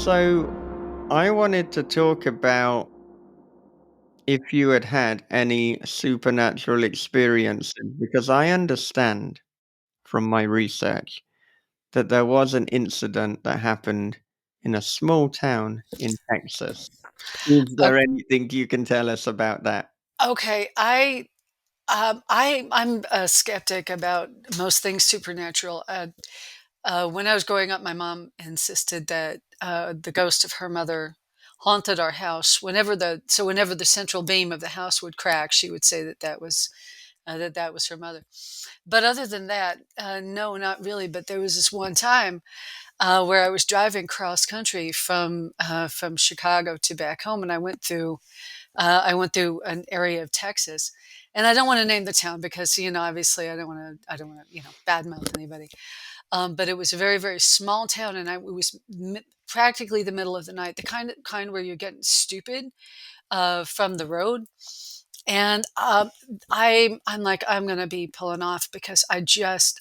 So I wanted to talk about if you had had any supernatural experiences, because I understand from my research that there was an incident that happened in a small town in Texas. Is O there anything you can tell us about that? okay, I'm a skeptic about most things supernatural. When I was growing up, my mom insisted that, the ghost of her mother haunted our house. Whenever the central beam of the house would crack, she would say that was her mother. But other than that, no, not really. But there was this one time, where I was driving cross country from Chicago to back home, and I went through an area of Texas, and I don't want to name the town because obviously I don't want to badmouth anybody. But it was a very very small town, and it was practically the middle of the night, the kind where you're getting stupid from the road, and I'm like I'm gonna be pulling off because I just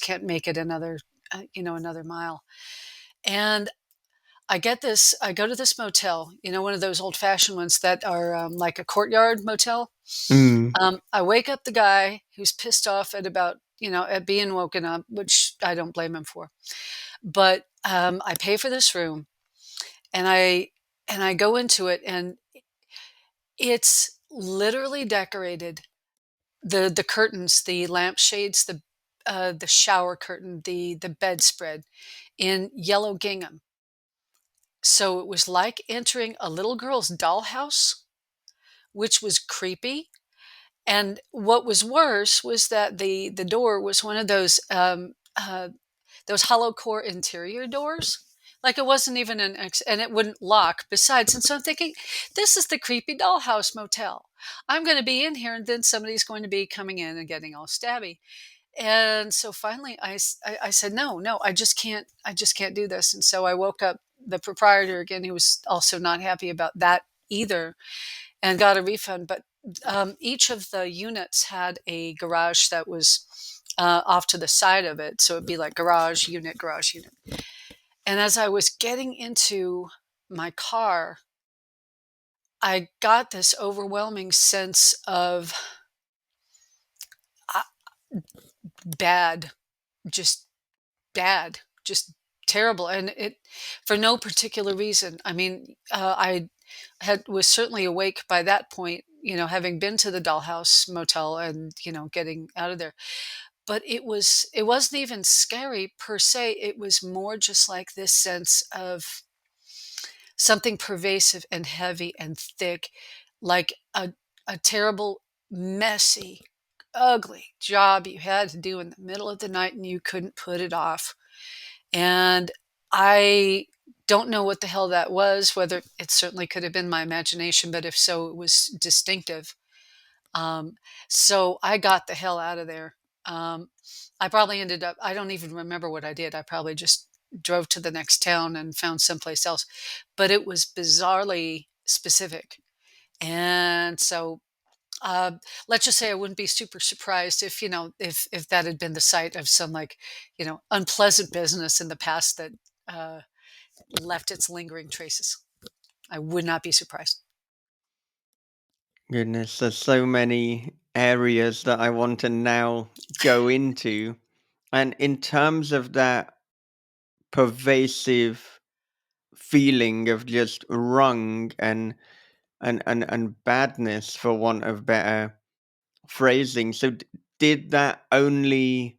can't make it another mile, and I go to this motel, one of those old fashioned ones that are like a courtyard motel. Mm. I wake up the guy who's pissed off at being woken up, which I don't blame him for. But I pay for this room, and I go into it, and it's literally decorated. The curtains, the lampshades, the shower curtain, the bedspread in yellow gingham. So it was like entering a little girl's dollhouse, which was creepy. And what was worse was that the door was one of those hollow core interior doors. Like it wasn't even and it wouldn't lock besides. And so I'm thinking, this is the creepy dollhouse motel. I'm going to be in here, and then somebody's going to be coming in and getting all stabby. And so finally I said, no, no, I just can't do this. And so I woke up the proprietor again, who was also not happy about that either, and got a refund. But each of the units had a garage that was off to the side of it. So it'd be like garage unit, garage unit. And as I was getting into my car, I got this overwhelming sense of uh, bad, just bad, just terrible. And it, for no particular reason. I mean, I was certainly awake by that point, having been to the dollhouse motel and, getting out of there. But it wasn't even scary per se. It was more just like this sense of something pervasive and heavy and thick, like a terrible, messy, ugly job you had to do in the middle of the night and you couldn't put it off. And I don't know what the hell that was, whether it certainly could have been my imagination, but if so, it was distinctive. Um, so I got the hell out of there. I probably ended up, I don't even remember what I did. I probably just drove to the next town and found someplace else, but it was bizarrely specific. And so, uh, let's just say I wouldn't be super surprised if, if that had been the site of some like, unpleasant business in the past that uh, left its lingering traces. I would not be surprised. Goodness, there's so many areas that I want to now go into. And in terms of that pervasive feeling of just wrong and badness, for want of better phrasing. So did that only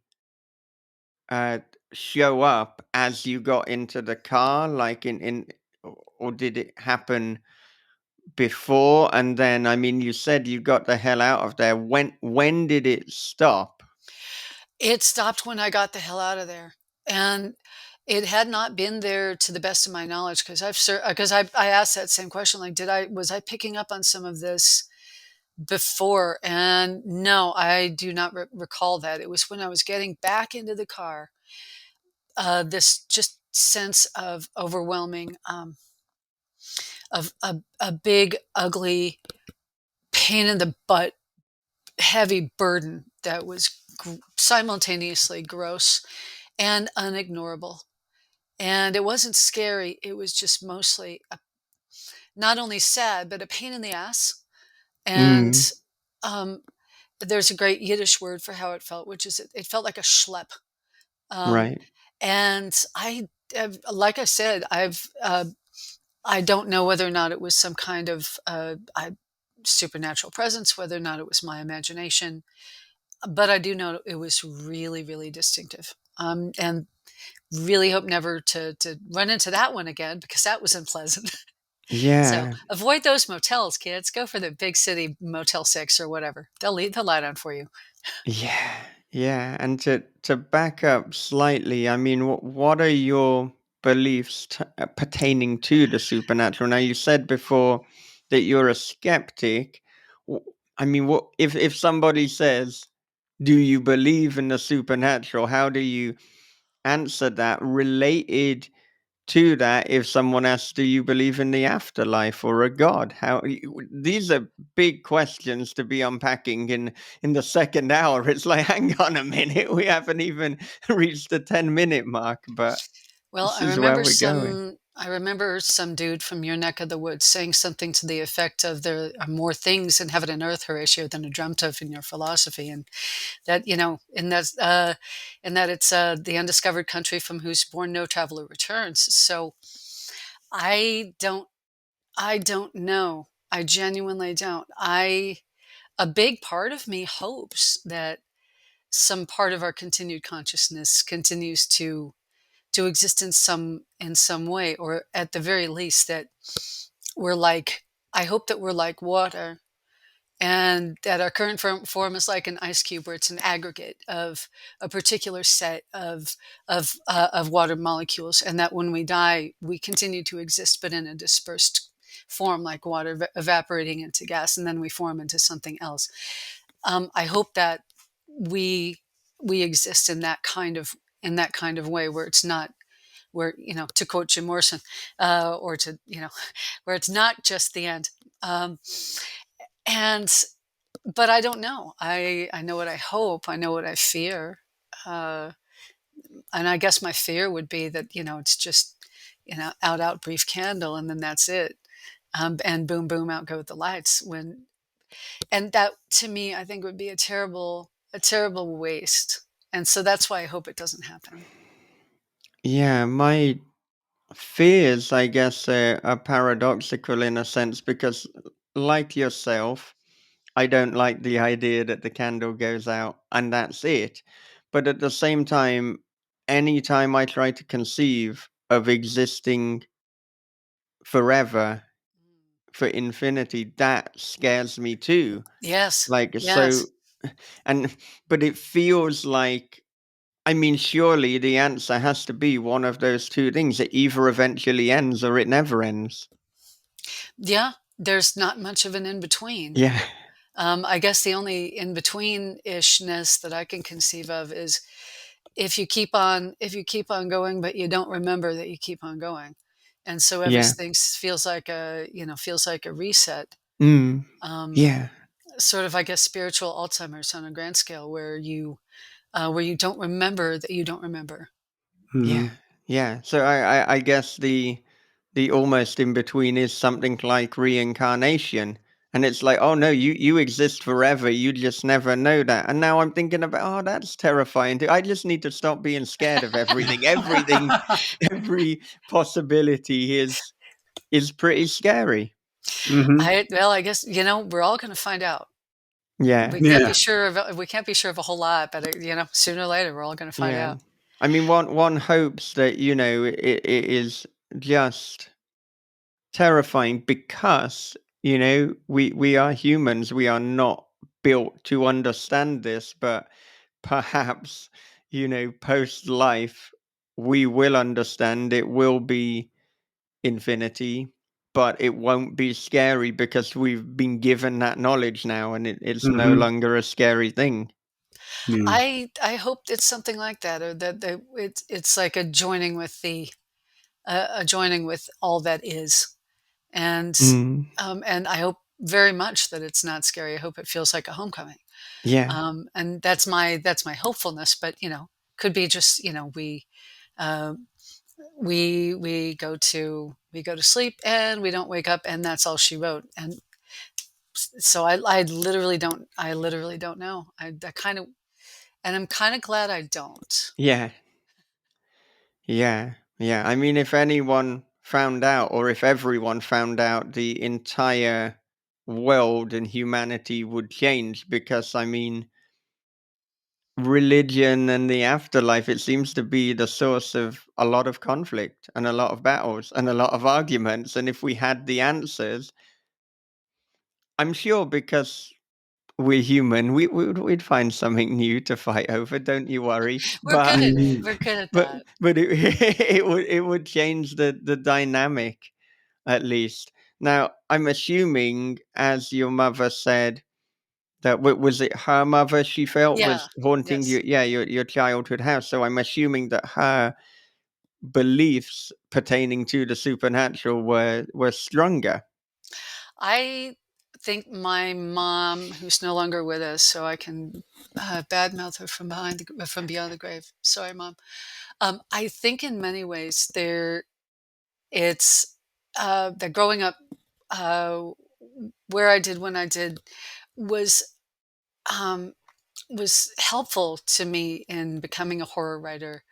uh show up as you got into the car, like in or did it happen before? And then, I mean, you said you got the hell out of there. When did it stop? It stopped when I got the hell out of there, and it had not been there to the best of my knowledge because I asked that same question, like, did I was I picking up on some of this before? And no, I do not recall that. It was when I was getting back into the car, this just sense of overwhelming, of a big, ugly, pain in the butt, heavy burden that was simultaneously gross and unignorable. And it wasn't scary, it was just mostly not only sad, but a pain in the ass. And, Mm, um, there's a great Yiddish word for how it felt, which is it felt like a schlep. Um, right. and like I said, I don't know whether or not it was some kind of, supernatural presence, whether or not it was my imagination, but I do know it was really, really distinctive. And really hope never to run into that one again because that was unpleasant. So Yeah. avoid those motels, kids. Go for the big city Motel 6 or whatever. They'll light on for you. Yeah, yeah, and to back up slightly, I mean, what are your beliefs pertaining to the supernatural? Now, you said before that you're a skeptic. W- I mean, what if somebody says, "Do you believe in the supernatural?" How do you answer that? Related to that, if someone asks, "Do you believe in the afterlife or a god?" These are big questions to be unpacking in the second hour. It's like, hang on a minute, we haven't even reached the 10-minute mark, but Well, this is where we're going. I remember some dude from your neck of the woods saying something to the effect of there are more things in heaven and earth, Horatio, than are dreamt of in your philosophy, and that and that it's the undiscovered country from whose bourne no traveler returns. So I don't I don't know. I genuinely don't. I A big part of me hopes that some part of our continued consciousness continues to exist in some way, or at the very least that we're like I hope that we're like water, and that our current form is like an ice cube, where it's an aggregate of a particular set of water molecules, and that when we die, we continue to exist, but in a dispersed form, like water evaporating into gas, and then we form into something else. I hope that we we exist in that kind of way, where it's not where to quote Jim Morrison, or to where it's not just the end. Um, and but I don't know. I know what I hope. I know what I fear. Uh, and I guess my fear would be that it's just out brief candle, and then that's it. And boom boom, out go the lights. And that, to me, I think would be a terrible waste. And so that's why I hope it doesn't happen. Yeah, my fears, I guess, are paradoxical in a sense because, like yourself, I don't like the idea that the candle goes out and that's it. But at the same time, anytime I try to conceive of existing forever for infinity, that scares me too. Yes, Like, so, yes. and, but it feels like, I mean, surely the answer has to be one of those two things. It either eventually ends or it never ends. Yeah, there's not much of an in between. Yeah. I guess the only in between ishness that I can conceive of is if you keep on going, but you don't remember that you keep on going, and so Yeah. everything feels like a reset. Mm. Um, Yeah. Sort of, I guess, spiritual Alzheimer's on a grand scale, where you don't remember that you don't remember. Yeah, Mhm. yeah. So I guess the almost in between is something like reincarnation. And it's like, oh no, you exist forever. You just never know that. And now I'm thinking about, oh, that's terrifying too. I just need to stop being scared of everything. Everything, every possibility is pretty scary. Mhm. I guess we're all going to find out. Yeah, Yeah. We can't be sure of a whole lot, but sooner or later we're all going to find yeah. out. I mean, one hopes that it is just terrifying because we are humans, we are not built to understand this, but perhaps post life we will understand. It will be infinity, but it won't be scary because we've been given that knowledge now, and it's no Mhm. longer a scary thing. Yeah. I hope it's something like that, or that it's like a joining with all that is, and Mm, and I hope very much that it's not scary. I hope it feels like a homecoming. yeah. And that's my hopefulness, but could be just we uh, we go to sleep and we don't wake up, and that's all she wrote. And so I literally don't know. I kind of, and I'm kind of glad I don't. Yeah. Yeah. Yeah. I mean, if anyone found out, or if everyone found out, the entire world and humanity would change, because, I mean, religion and the afterlife, it seems to be the source of a lot of conflict and a lot of battles and a lot of arguments. And if we had the answers, I'm sure, because we're human, we'd find something new to fight over. Don't you worry. We're But good. Mhm. We're good at but that. but it, it would change the dynamic, at least. Now, I'm assuming, as your mother said, that was it her mother she felt Yeah. was haunting Yes. you, yeah, your childhood house. So I'm assuming that her beliefs pertaining to the supernatural were stronger. I think my mom, who's no longer with us, so I can badmouth her from beyond the grave. Sorry, mom. I think in many ways it's that growing up uh, where I did when I did was um, was helpful to me in becoming a horror writer,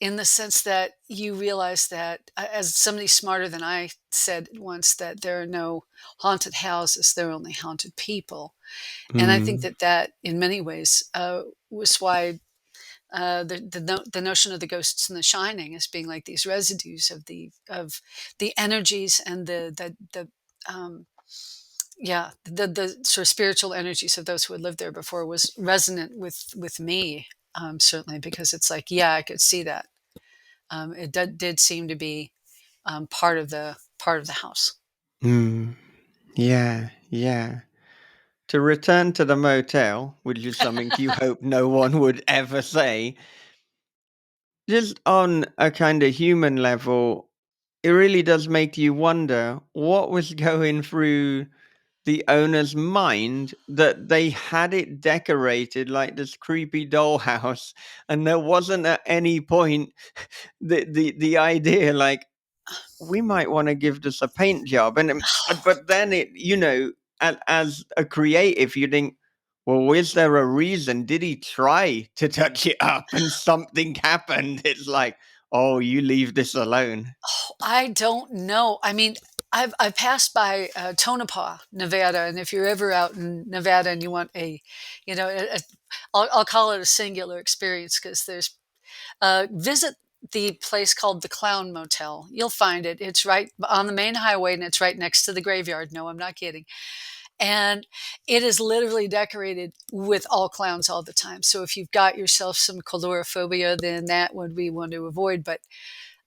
in the sense that you realize that, as somebody smarter than I said once, that there are no haunted houses, there are only haunted people. And I think Mm. that in many ways was why the notion of the ghosts in The Shining as being like these residues of the energies and the yeah, the sort of spiritual energies of those who had lived there before was resonant with me, certainly, because it's like, yeah, I could see that. It did seem to be part of the house. Mm. Yeah, yeah. To return to the motel, which is something you hope no one would ever say, just on a kind of human level, it really does make you wonder what was going through the owner's mind, that they had it decorated like this creepy dollhouse, and there wasn't at any point the idea, like, we might want to give this a paint job. And but then, as a creative, you think, well, is there a reason? Did he try to touch it up and something happened? It's like, oh, you leave this alone. I don't know. I mean, I've passed by Tonopah, Nevada, and if you're ever out in Nevada and you want you know, I'll call it a singular experience, because there's visit the place called the Clown Motel. You'll find it. It's right on the main highway, and it's right next to the graveyard. No, I'm not kidding. And it is literally decorated with all clowns all the time. So if you've got yourself some colorophobia, then that would be one to avoid. But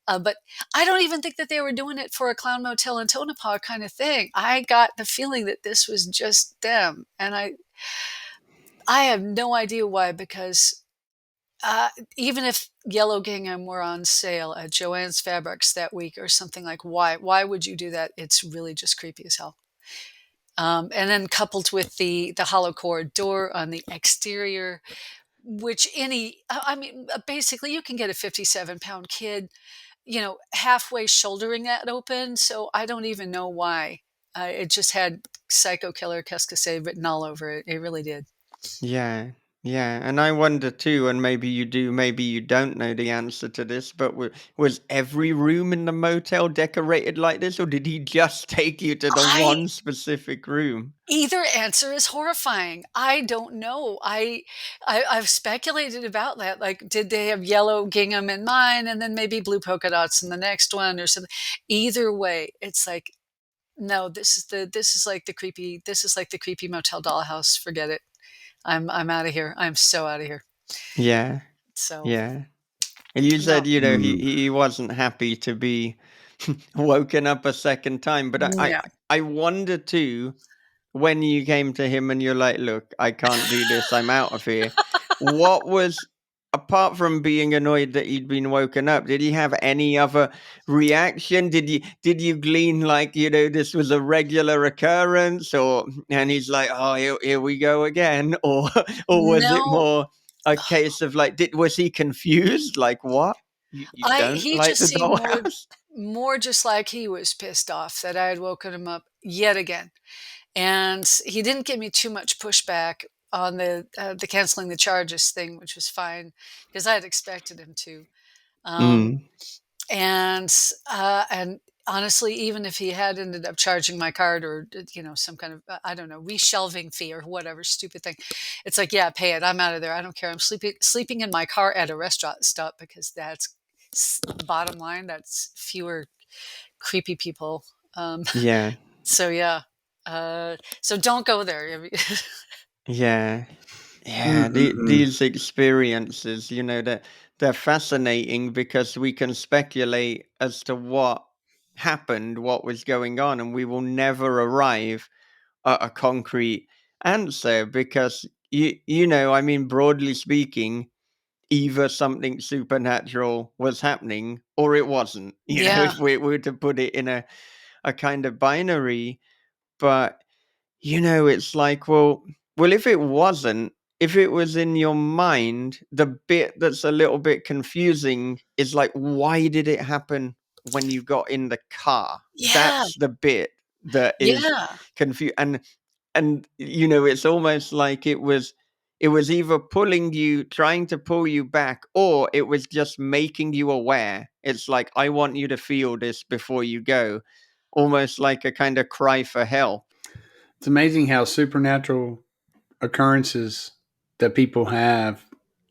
I don't even think that they were doing it for a clown motel in Tonopah kind of thing. I got the feeling that this was just them, and I have no idea why. Because uh, even if yellow gingham were on sale at Joann's Fabrics that week or something, like, why would you do that? It's really just creepy as hell. And then coupled with the hollow core door on the exterior, which I mean, basically you can get a 57-pound kid, halfway shouldering that open. So I don't even know why. It just had Psycho Killer Cascade written all over it. It really did. Yeah, yeah, and I wonder too, and maybe you do, maybe you don't know the answer to this, but was every room in the motel decorated like this, or did he just take you to the I one specific room? Either answer is horrifying. I don't know. I've speculated about that. Like, did they have yellow gingham in mine, and then maybe blue polka dots in the next one, or something? Either way, it's like, no. This is like the creepy motel dollhouse. Forget it. I'm out of here. I'm so out of here. Yeah, So yeah. And you said, no, Mm. he wasn't happy to be woken up a second time, but no. I wonder too, when you came to him and you're like, "Look, I can't do this. I'm out of here." What was, apart from being annoyed that he'd been woken up, did he have any other reaction? Did you glean, like, this was a regular occurrence, or and he's like, "Oh, here we go again," or or was it No, more a case of, like, was he confused? Like, what? You don't he like just the seemed dollhouse? more just like he was pissed off that I had woken him up yet again. And he didn't give me too much pushback on the canceling the charges thing, which was fine because I had expected him to. Um, Mm. and honestly, even if he had ended up charging my card or some kind of I don't know, reshelving fee or whatever stupid thing, it's like, yeah, pay it. I'm out of there. I don't care. I'm sleeping in my car at a restaurant stop because that's bottom line. That's fewer creepy people. Um, Yeah. so yeah. So don't go there. I mean, Yeah. Yeah, Mm-mm-mm. these experiences, they're fascinating because we can speculate as to what happened, what was going on, and we will never arrive at a concrete answer because I mean, broadly speaking, either something supernatural was happening or it wasn't. yeah, If we were to put it in a kind of binary, but it's like, well, if it wasn't, if it was in your mind, the bit that's a little bit confusing is like, why did it happen when you got in the car? yeah, That's the bit that is yeah, confused. And it's almost like it was either pulling you, trying to pull you back, or it was just making you aware. It's like, I want you to feel this before you go, almost like a kind of cry for help. It's amazing how supernatural occurrences that people have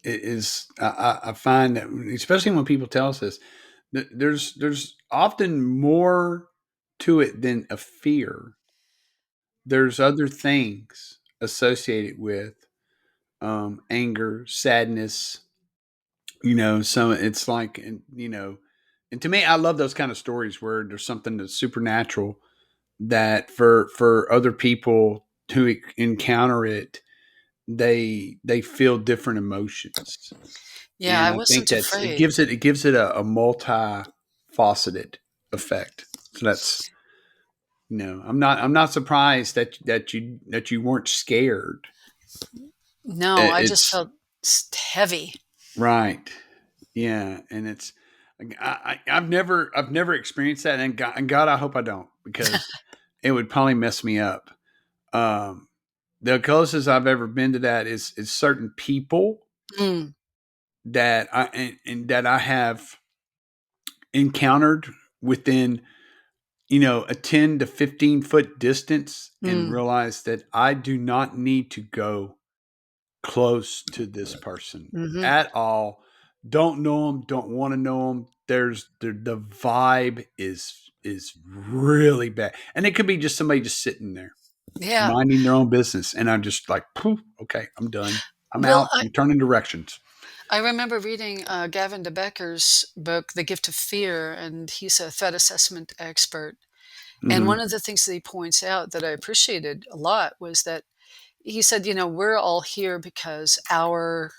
is. I find that, especially when people tell us this, there's often more to it than a fear. There's other things associated with anger, sadness. So it's like, and to me, I love those kind of stories where there's something that's supernatural that for other people who encounter it, they feel different emotions, yeah. and I I think wasn't that's afraid. it gives it a multifaceted effect. So that's I'm not surprised that you weren't scared. No, I just It's felt heavy. right, yeah, and it's I've never experienced that, and God, I hope I don't, because it would probably mess me up. Um, the closest I've ever been to that is certain people Mm, that and that I have encountered within a 10 to 15 foot distance, and mm, realized that I do not need to go close to this person hmm. at all. Don't know them, don't want to know them. There's the vibe is really bad, and it could be just somebody just sitting there Yeah. minding their own business, and I'm just like, "Poof, okay, I'm done. I'm Well, out. I'm turning directions." I remember reading Gavin de Becker's book, The Gift of Fear, and he's a threat assessment expert. And one Hmm. of the things that he points out that I appreciated a lot was that he said, we're all here because our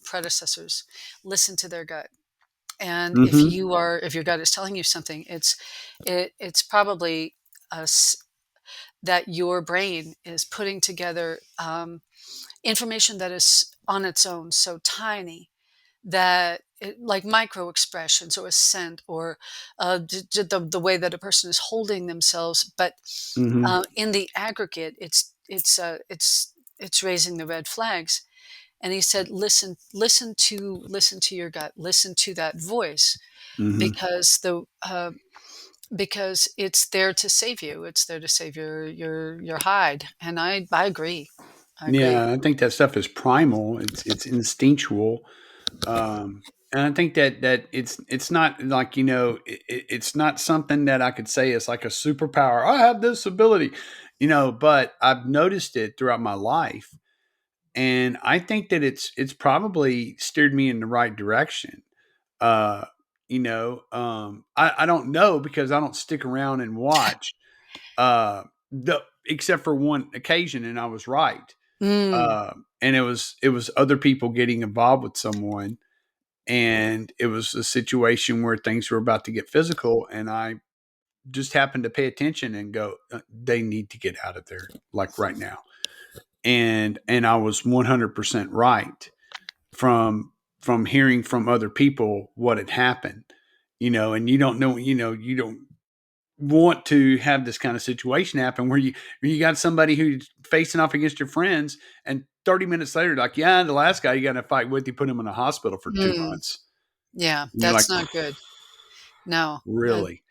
predecessors listened to their gut. And Hmm. if your gut is telling you something, it's probably us that your brain is putting together information that is on its own so tiny that like micro expressions or a scent or the way that a person is holding themselves, but Hmm. in the aggregate, it's raising the red flags. And he said, listen to your gut, listen to that voice, Hmm. because because it's there to save you. It's there to save your hide. And I agree. I agree. Yeah, I think that stuff is primal. It's instinctual. And I think that it's not like, it's not something that I could say is like a superpower. I have this ability, but I've noticed it throughout my life, and I think that it's probably steered me in the right direction. Uh, I don't know, because I don't stick around and watch. Except for one occasion, and I was right. Mm, And it was other people getting involved with someone, and it was a situation where things were about to get physical, and I just happened to pay attention and go, they need to get out of there, like, right now. And I was 100% right from from hearing from other people what had happened, and you don't know, you don't want to have this kind of situation happen where you got somebody who's facing off against your friends, and 30 minutes later, like, yeah, the last guy you got in a fight with, you put him in a hospital for 2 months. Yeah, And you're like, that's not good. No. really?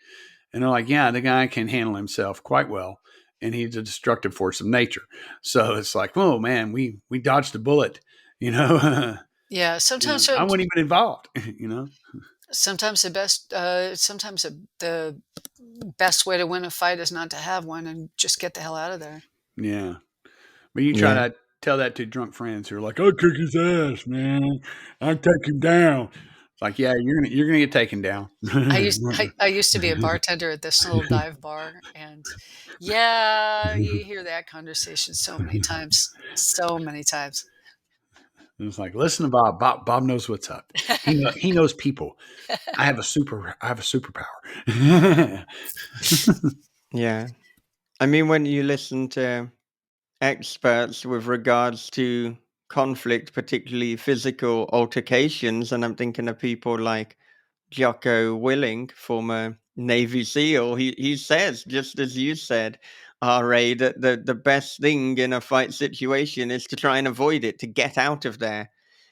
And they're like, yeah, the guy can handle himself quite well, and he's a destructive force of nature. So it's like, oh man, we dodged a bullet, you know. Yeah, I wasn't even involved, sometimes the best way to win a fight is not to have one and just get the hell out of there. Yeah. But you try Yeah. to tell that to drunk friends who are like, "I'll kick his ass, man. I'll take him down." It's like, yeah, you're gonna get taken down. I used to be a bartender at this little dive bar, and yeah, you hear that conversation so many times, so many times. It's like, listen to Bob. Bob knows what's up. He knows people. I have a superpower. Yeah. I mean, when you listen to experts with regards to conflict, particularly physical altercations, and I'm thinking of people like Jocko Willing, former Navy SEAL, he says, just as you said, RA, that the best thing in a fight situation is to try and avoid it, to get out of there.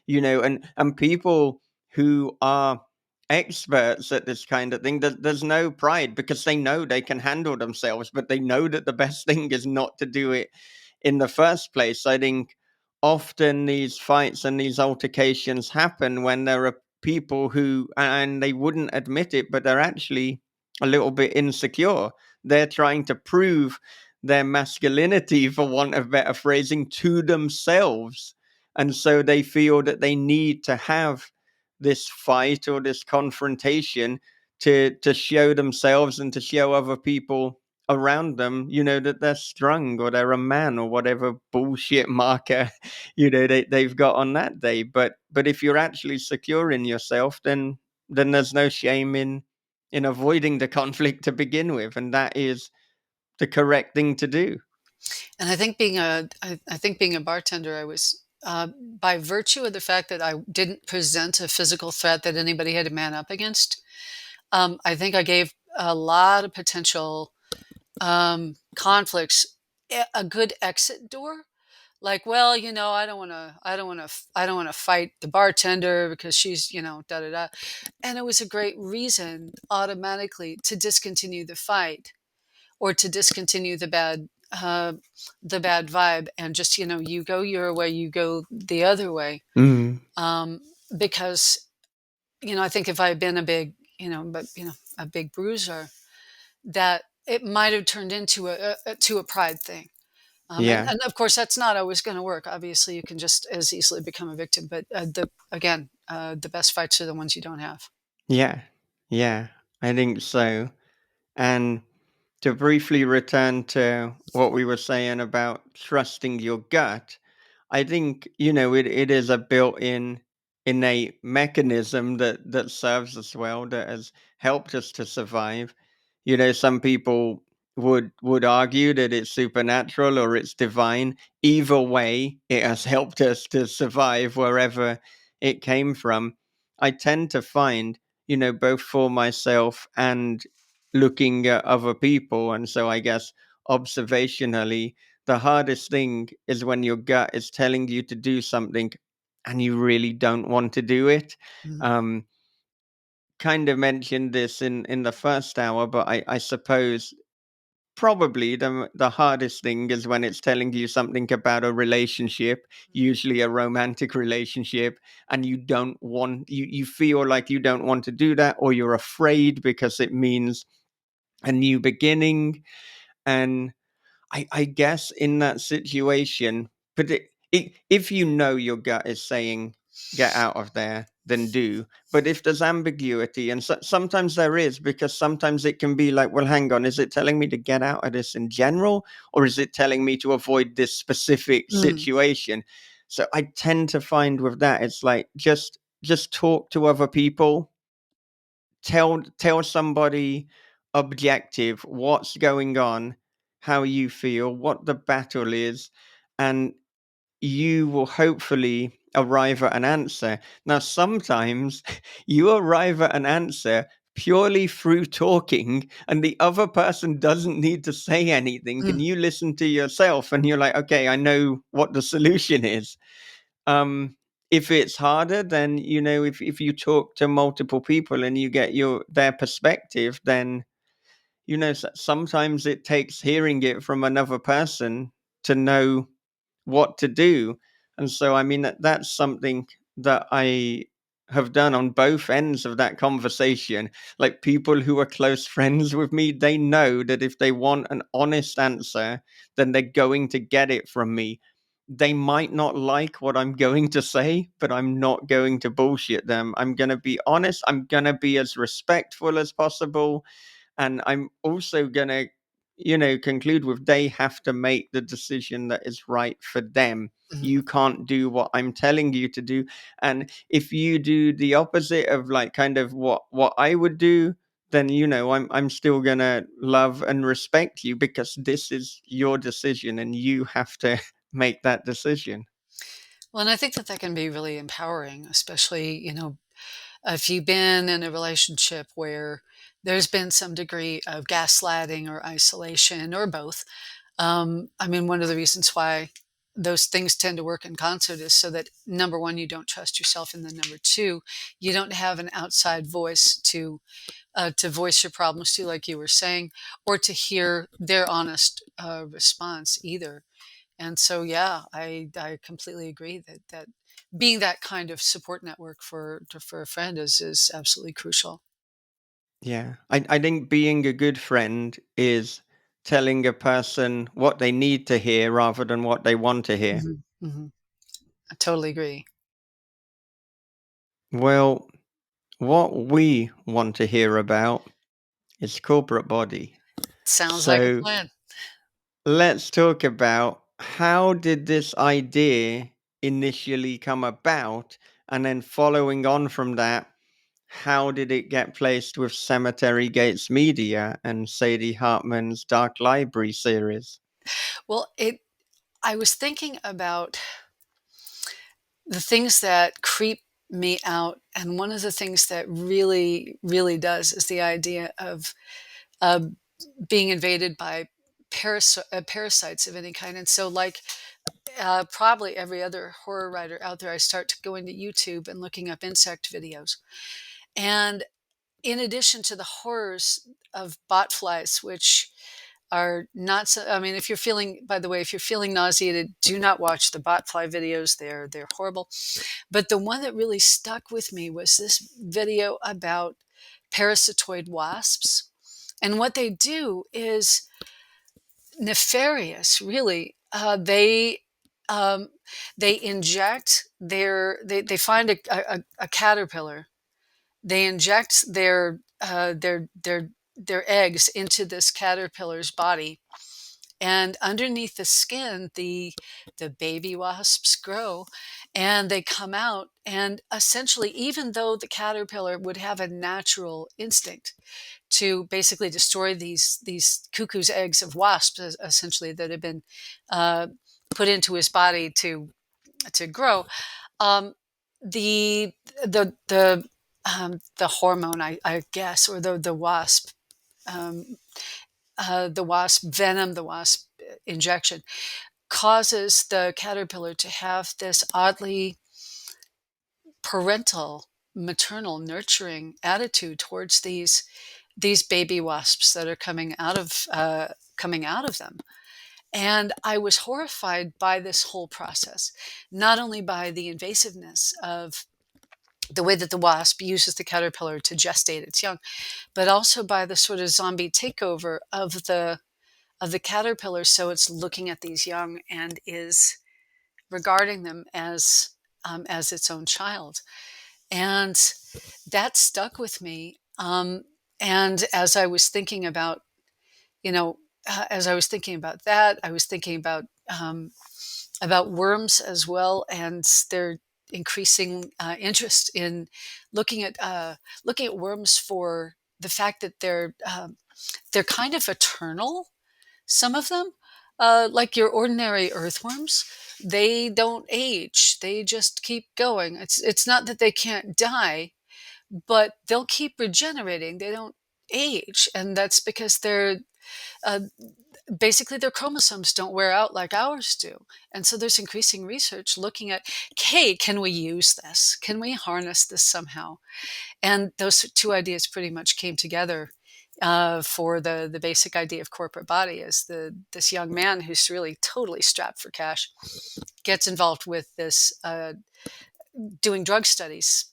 And people who are experts at this kind of thing, there's no pride because they know they can handle themselves, but they know that the best thing is not to do it in the first place. I think often these fights and these altercations happen when there are people who, and they wouldn't admit it, but they're actually a little bit insecure. They're trying to prove their masculinity, for want of better phrasing, to themselves. And so they feel that they need to have this fight or this confrontation to show themselves and to show other people around them, that they're strong or they're a man or whatever bullshit marker, they've got on that day. But if you're actually secure in yourself, then there's no shame in avoiding the conflict to begin with. And that is the correct thing to do. And I think being a bartender, I was by virtue of the fact that I didn't present a physical threat that anybody had to man up against. I think I gave a lot of potential conflicts a good exit door. Like, well, I don't want to fight the bartender because she's, da da da. And it was a great reason automatically to discontinue the fight or to discontinue the bad vibe, and just, you go your way, you go the other way. Mm, Um, because, I think if I had been a big bruiser, that it might have turned into a pride thing. yeah, And of course, that's not always going to work. Obviously, you can just as easily become a victim. But the best fights are the ones you don't have. yeah, yeah, I think so. And to briefly return to what we were saying about trusting your gut, I think, it is a built-in innate mechanism that serves us well, that has helped us to survive. Some people would argue that it's supernatural or it's divine. Either way, it has helped us to survive wherever it came from. I tend to find, both for myself and looking at other people, and so I guess observationally, the hardest thing is when your gut is telling you to do something and you really don't want to do it. Mm. Um, kind of mentioned this in the first hour, but I suppose probably the hardest thing is when it's telling you something about a relationship, usually a romantic relationship, and you feel like you don't want to do that, or you're afraid because it means a new beginning. And I guess in that situation, but if you know your gut is saying get out of there, then do. But if there's ambiguity, and sometimes there is, because sometimes it can be like, well, hang on, is it telling me to get out of this in general, or is it telling me to avoid this specific Mm. situation? So I tend to find with that, it's like just talk to other people, tell somebody objective what's going on, how you feel, what the battle is, and you will hopefully, arrive at an answer. Now, sometimes you arrive at an answer purely through talking, and the other person doesn't need to say anything. And Mm. you listen to yourself, and you're like, okay, I know what the solution is. If it's harder, then if you talk to multiple people and you get their perspective, then sometimes it takes hearing it from another person to know what to do. And so, I mean, that's something that I have done on both ends of that conversation. Like, people who are close friends with me, they know that if they want an honest answer, then they're going to get it from me. They might not like what I'm going to say, but I'm not going to bullshit them. I'm going to be honest. I'm going to be as respectful as possible. And I'm also going to conclude with, they have to make the decision that is right for them. Mhm. You can't do what I'm telling you to do. And if you do the opposite of, like, kind of what I would do, then I'm still going to love and respect you, because this is your decision and you have to make that decision. Well, and I think that that can be really empowering, especially, if you've been in a relationship where there's been some degree of gaslighting or isolation or both. I mean, one of the reasons why those things tend to work in concert is so that, number one, you don't trust yourself, and then number two, you don't have an outside voice to voice your problems to, like you were saying, or to hear their honest response either. And so, yeah, I completely agree that being that kind of support network for a friend is absolutely crucial. Yeah. I think being a good friend is telling a person what they need to hear rather than what they want to hear. Hmm. Hmm. I totally agree. Well, what we want to hear about is corporate body. Sounds like a So plan. let's talk about, how did this idea initially come about? And then, following on from that, how did it get placed with Cemetery Gates Media and Sadie Hartman's Dark Library series? Well, it I was thinking about the things that creep me out, and one of the things that really, really does is the idea of uh, being invaded by parasites of any kind. And so, like probably every other horror writer out there, I start going to YouTube and looking up insect videos. And in addition to the horrors of botflies, which are not so, I mean, if you're feeling, by the way, if you're feeling nauseated, do not watch the botfly videos. They're horrible. But the one that really stuck with me was this video about parasitoid wasps. And what they do is nefarious, really. Um, they inject they find a caterpillar. They inject their eggs into this caterpillar's body, and underneath the skin, the baby wasps grow, and they come out. And essentially, even though the caterpillar would have a natural instinct to basically destroy these cuckoo's eggs of wasps, essentially, that have been uh, put into his body to grow, um, the the hormone, I guess, or the wasp, um, the wasp venom, the wasp injection, causes the caterpillar to have this oddly parental, maternal, nurturing attitude towards these baby wasps that are coming out of them. And I was horrified by this whole process, not only by the invasiveness of the way that the wasp uses the caterpillar to gestate its young, but also by the sort of zombie takeover of the caterpillar. So it's looking at these young and is regarding them as its own child, and that stuck with me. And as I was thinking about, you know, as I was thinking about that, I was thinking about worms as well, and their increasing interest in looking at looking at worms for the fact that they're kind of eternal. Some of them, like your ordinary earthworms, they don't age. They just keep going. It's not that they can't die, but they'll keep regenerating. They don't age, and that's because they're uh, basically their chromosomes don't wear out like ours do. And so there's increasing research looking at, hey, can we use this? Can we harness this somehow? And those two ideas pretty much came together for the basic idea of corporate body. Is this young man who's really totally strapped for cash gets involved with this doing drug studies,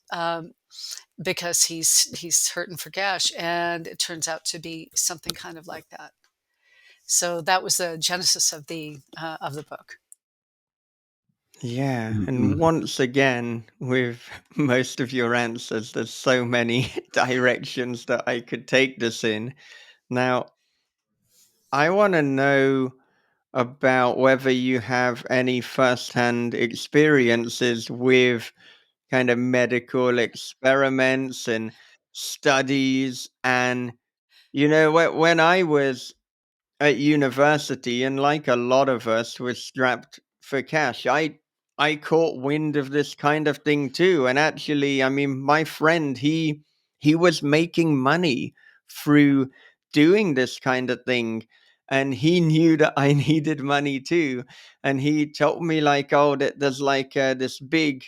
because he's hurting for cash, and it turns out to be something kind of like that. So that was the genesis of the book. Yeah, and Mm-hmm. once again, with most of your answers, there's so many directions that I could take this in. Now, I want to know about whether you have any first-hand experiences with kind of medical experiments and studies. And, when I was at university, and like a lot of us was strapped for cash, I caught wind of this kind of thing too. And actually, I mean, my friend, he was making money through doing this kind of thing, and he knew that I needed money too. And he told me like, oh, that there's like this big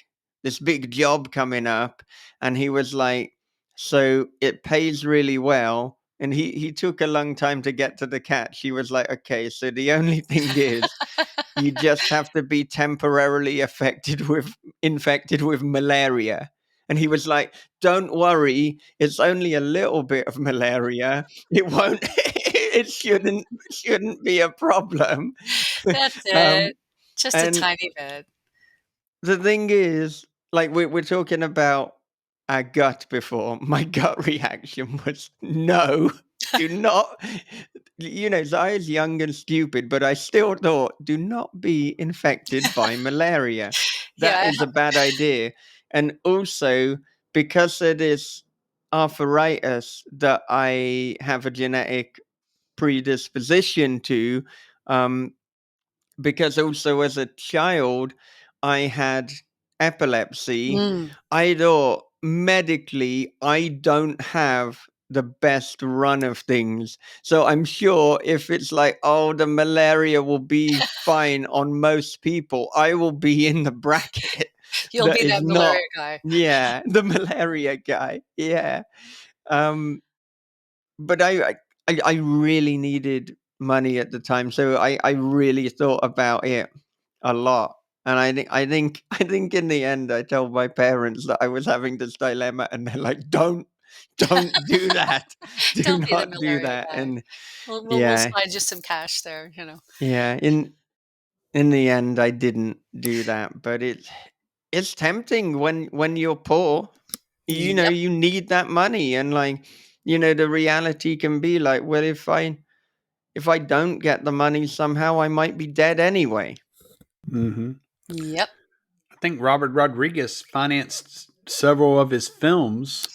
job coming up. And he was like, so it pays really well. And he took a long time to get to the catch. He was like, okay, so the only thing is you just have to be temporarily infected with malaria. And he was like, don't worry, it's only a little bit of malaria. It won't it shouldn't be a problem. That's um it. Just a and tiny bit. the thing is, like we're talking about our gut before. My gut reaction was no, do not. So I was young and stupid, but I still thought, do not be infected by malaria. Yeah, That is a bad idea. And also, because it is arthritis that I have a genetic predisposition to, um, because also as a child I had epilepsy. mm, I thought medically I don't have the best run of things. So I'm sure if it's like, oh, the malaria will be fine on most people, I will be in the bracket you'll that be is that not, malaria guy. yeah, the malaria guy. Yeah. Um but I really needed money at the time, so I really thought about it a lot. And I think in the end I told my parents that I was having this dilemma, and they're like, don't do that. Do Don't be the not do malaria that. guy. And We'll yeah, slide you some cash there. yeah, in the end I didn't do that, but it's tempting when you're poor. Yep. You need that money, and like, the reality can be like, well, if I don't get the money somehow, I might be dead anyway. Mm-hmm. Yep. I think Robert Rodriguez financed several of his films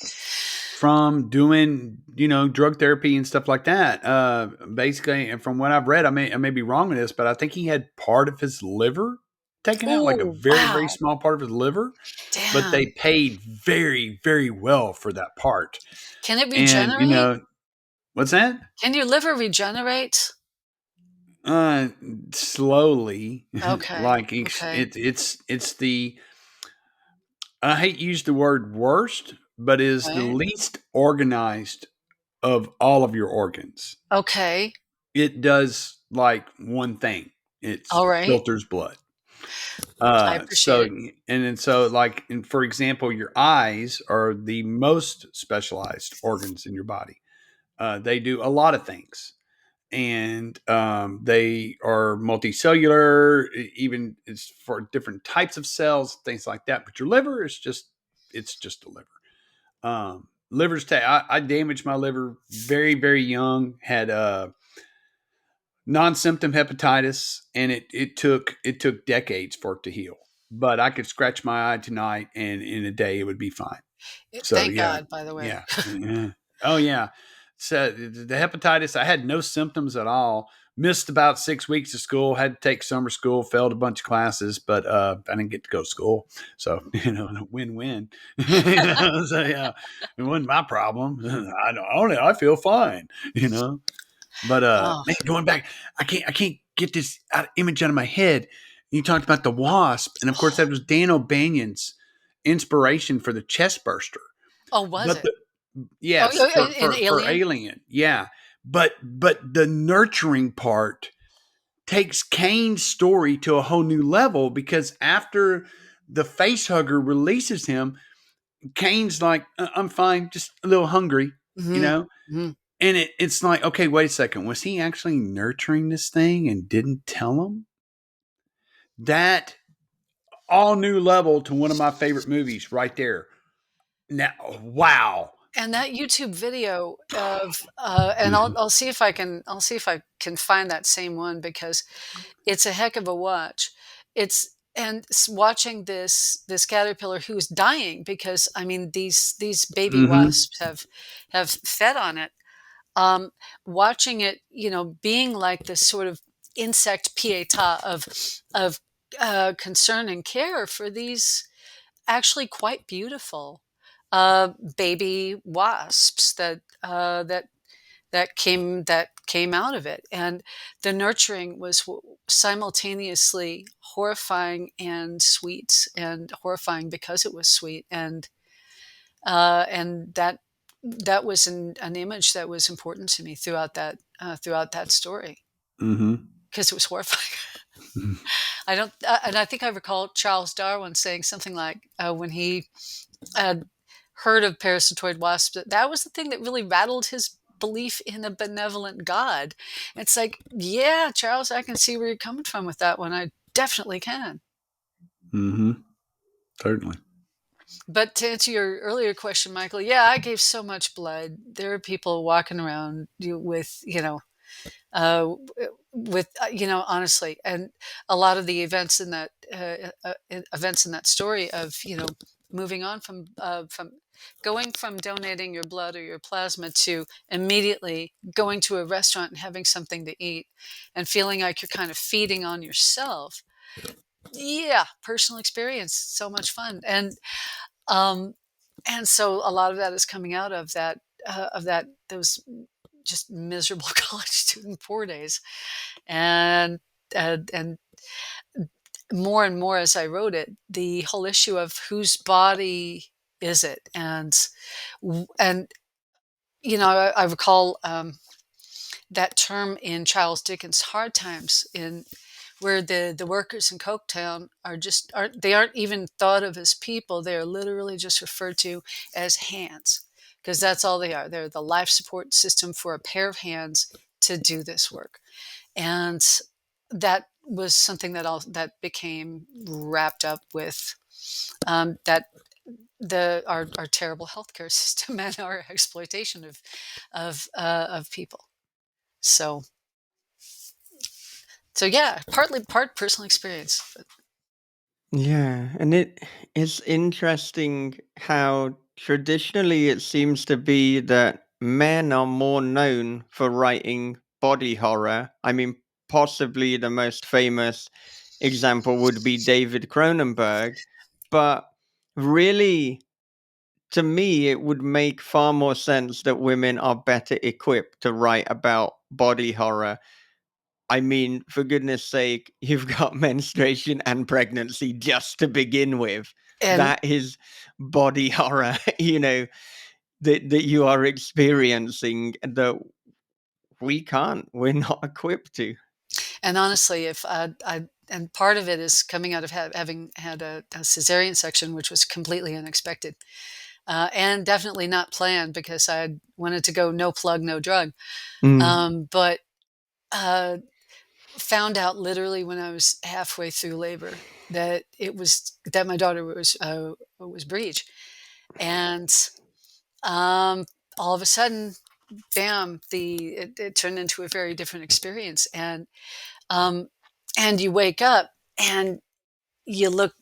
from doing, drug therapy and stuff like that. Basically, and from what I've read, I may be wrong with this, but I think he had part of his liver taken out, like a Oh, very, very wow. small part of his liver, but they Damn. paid very, very well for that part. Can it And regenerate? what's that? Can your liver regenerate? Uh, Slowly, Okay. like Okay. it's the I hate to use the word worst, but is the Right. least organized of all of your organs. Okay. It does like one thing. It All right. filters blood. I So appreciate it. and then so like for example, your eyes are the most specialized organs in your body. They do a lot of things, and they are multicellular. Even it's for different types of cells, things like that. But your liver is just the liver. Liver's I damaged my liver very, very young. Had non-symptom hepatitis, and it took decades for it to heal. But I could scratch my eye tonight, and in a day it would be fine. So Thank yeah, God, by the way. yeah, yeah. Oh yeah. So the hepatitis, I had no symptoms at all. missed about 6 weeks of school, had to take summer school, failed a bunch of classes, but I didn't get to go to school. So, win-win. So yeah, it wasn't my problem. I feel fine, But Oh, man, going back, I can't get this image out of my head. You talked about the wasp, and of course that was Dan O'Banion's inspiration for the chest burster. oh, was But it? Oh, yes, in for Alien? Alien, yeah. But the nurturing part takes Kane's story to a whole new level, because after the face hugger releases him, Kane's like, I'm fine, just a little hungry, you Mhm, know? mhm. And it's like, okay, wait a second. Was he actually nurturing this thing and didn't tell him? That all new level to one of my favorite movies right there. Now, wow. And that YouTube video of, and Mhm. I'll see if I can find that same one, because it's a heck of a watch. It's and watching this caterpillar who's dying, because I mean these baby Mhm. wasps have fed on it. Um, Watching it, being like this sort of insect pieta of concern and care for these actually quite beautiful baby wasps that came out of it. And the nurturing was simultaneously horrifying and sweet, and horrifying because it was sweet. And that was an image that was important to me throughout that story, Mhm. because it was horrifying. And I think I recall Charles Darwin saying something like, when he had heard of parasitoid wasps, that was the thing that really rattled his belief in a benevolent God. It's like, yeah, Charles, I can see where you're coming from with that one. I definitely can. Mhm. Certainly. But to answer your earlier question, Michael, yeah, I gave so much blood. There are people walking around with, uh, honestly, and a lot of the events in that story of, moving on from going from donating your blood or your plasma to immediately going to a restaurant and having something to eat and feeling like you're kind of feeding on yourself. Yeah, personal experience, so much fun. Um, and so a lot of that is coming out of those just miserable college student poor days. And more and more as I wrote it, the whole issue of whose body is it, and I recall that term in Charles Dickens' Hard Times, in where the workers in Coketown aren't even thought of as people. They are literally just referred to as hands, because that's all they are. They're the life support system for a pair of hands to do this work. And that was something that became wrapped up with that our terrible healthcare system and our exploitation of people. So yeah, part personal experience. Yeah, and it is interesting how traditionally it seems to be that men are more known for writing body horror. I mean, possibly the most famous example would be David Cronenberg, but really, to me, it would make far more sense that women are better equipped to write about body horror. I mean, for goodness sake, you've got menstruation and pregnancy just to begin with. And That is body horror, that you are experiencing that we're not equipped to. honestly, if I and part of it is coming out of having had a cesarean section, which was completely unexpected, and definitely not planned, because I wanted to go no plug, no drug. Mm. But uh, found out literally when I was halfway through labor that my daughter was breech. And um, all of a sudden, bam, it turned into a very different experience. Um, and you wake up and you look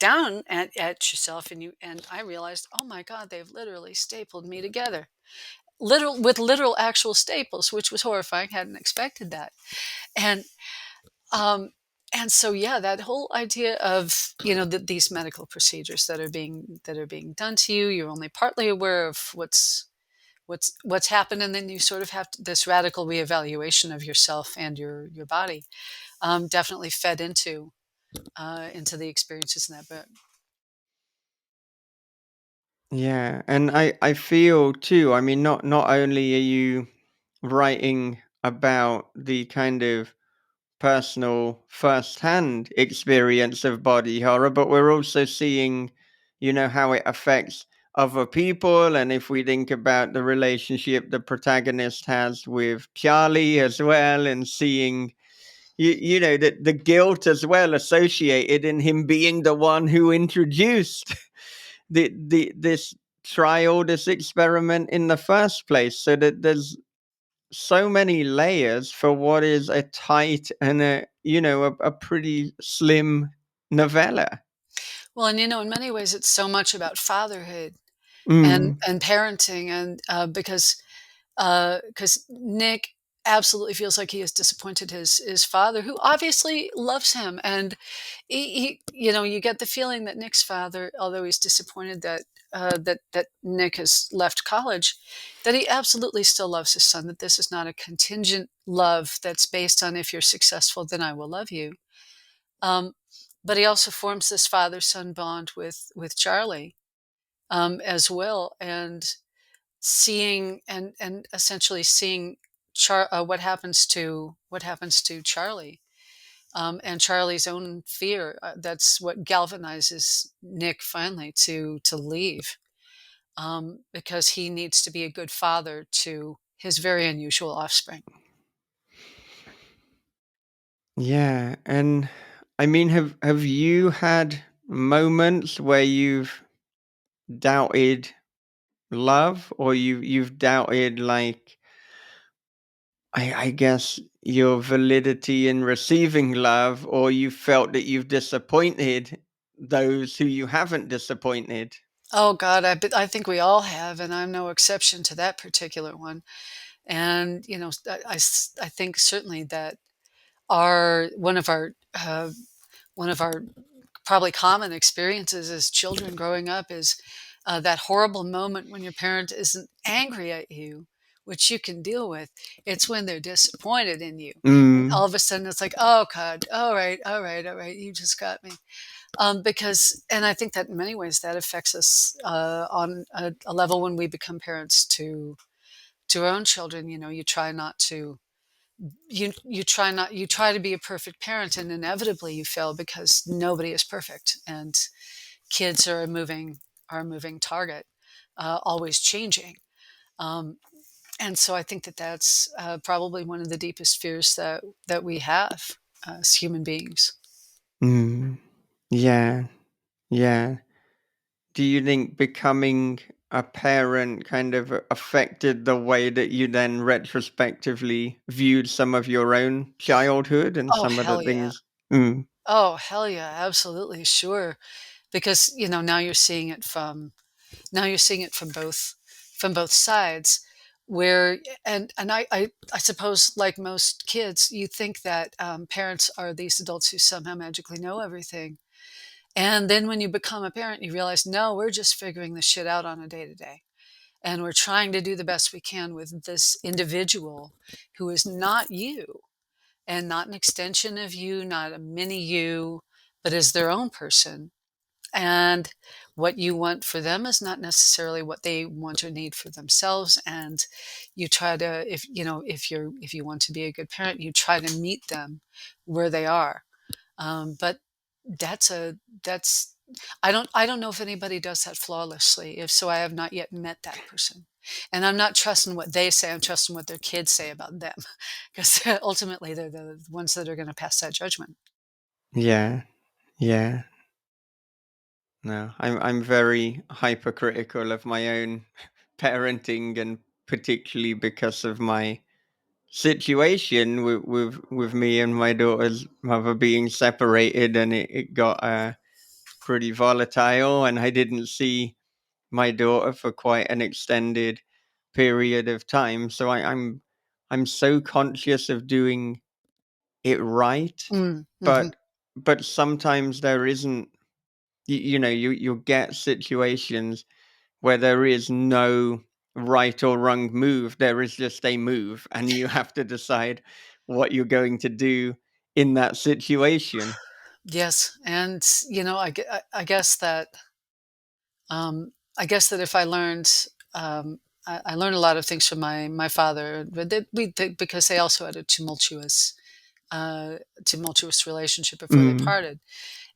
down at yourself, and I realized, oh my God, they've literally stapled me together. literal actual staples, which was horrifying. Hadn't expected that. And um, and so, yeah, that whole idea of, these medical procedures that are being done to you, you're only partly aware of what's happened, and then you sort of have this radical reevaluation of yourself and your body. Definitely fed into the experiences in that book. Yeah, and I feel too. I mean, not only are you writing about the kind of personal first-hand experience of body horror, but we're also seeing, how it affects other people. And if we think about the relationship the protagonist has with Charlie as well, and seeing, the guilt as well associated in him being the one who introduced this trial, this experiment in the first place, so that there's so many layers for what is a tight and a pretty slim novella. Well, and in many ways, it's so much about fatherhood and Mm. and parenting, and because Nick absolutely feels like he has disappointed his father, who obviously loves him, and you get the feeling that Nick's father, although he's disappointed that Nick has left college, that he absolutely still loves his son. That this is not a contingent love that's based on, if you're successful, then I will love you. Um, but he also forms this father-son bond with Charlie, as well, and seeing and essentially seeing what happens to Charlie, and Charlie's own fear. That's what galvanizes Nick finally to leave, because he needs to be a good father to his very unusual offspring. Yeah, and I mean, have you had moments where you've doubted love, or you've doubted, like, I guess, your validity in receiving love, or you felt that you've disappointed those who you haven't disappointed? Oh God, I think we all have, and I'm no exception to that particular one. And I think certainly that our one of our probably common experiences as children growing up is that horrible moment when your parent isn't angry at you, which you can deal with. It's when they're disappointed in you. And Mm. all of a sudden it's like, oh God, all right, all right, all right, you just got me. And I think that in many ways that affects us on a level when we become parents to our own children. You try not to you try to be a perfect parent, and inevitably you fail, because nobody is perfect, and kids are a moving target, always changing. um, and so I think that that's probably one of the deepest fears that we have as human beings. Mm. Yeah, yeah. Do you think becoming a parent kind of affected the way that you then retrospectively viewed some of your own childhood and Oh some of the hell yeah. things? Mm. Oh hell yeah, absolutely, sure. Because now you're seeing it from both sides, where and I suppose, like most kids, you think that parents are these adults who somehow magically know everything, and then when you become a parent you realize, no, we're just figuring this shit out on a day to day, and we're trying to do the best we can with this individual who is not you, and not an extension of you, not a mini you, but is their own person. And what you want for them is not necessarily what they want or need for themselves. And you try to, if you want to be a good parent, you try to meet them where they are. But that's a that's I don't know if anybody does that flawlessly. If so, I have not yet met that person. And I'm not trusting what they say, I'm trusting what their kids say about them, because ultimately they're the ones that are going to pass that judgment. Yeah, yeah. No, I'm very hypercritical of my own parenting, and particularly because of my situation with me and my daughter's mother being separated, and it got pretty volatile, and I didn't see my daughter for quite an extended period of time. So I'm so conscious of doing it right, Mm, hmm. but sometimes there isn't. You'll get situations where there is no right or wrong move. There is just a move, and you have to decide what you're going to do in that situation. Yes, and I guess that if I learned, I learned a lot of things from my father, but because they also had a tumultuous relationship before they Mm, parted.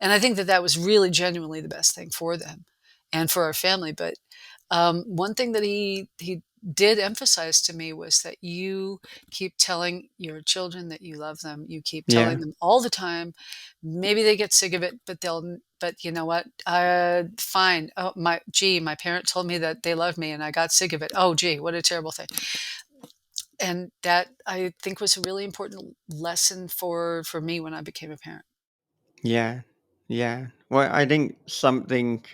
And I think that that was really genuinely the best thing for them and for our family. But one thing that he did emphasize to me was that you keep telling your children that you love them. You keep telling yeah, them all the time. Maybe they get sick of it, but but you know what? Fine. Oh, my parent told me that they loved me and I got sick of it. Oh, gee, what a terrible thing. And that I think was a really important lesson for me when I became a parent. yeah, yeah. Well, I think something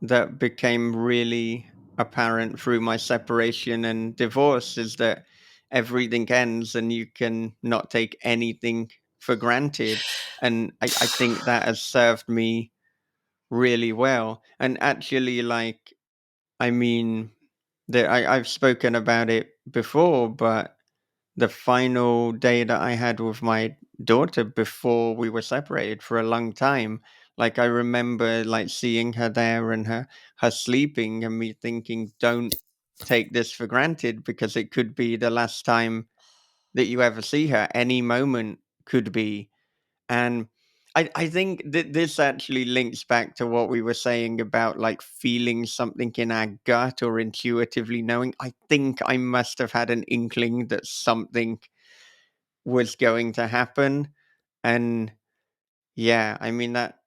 that became really apparent through my separation and divorce is that everything ends and you can not take anything for granted. And I think that has served me really well. And actually, like, I mean, I've spoken about it before, but the final day that I had with my daughter before we were separated for a long time, like I remember like seeing her there and her sleeping and me thinking, don't take this for granted because it could be the last time that you ever see her. Any moment could be. And I think that this actually links back to what we were saying about like feeling something in our gut or intuitively knowing. I think I must have had an inkling that something was going to happen. And yeah, I mean that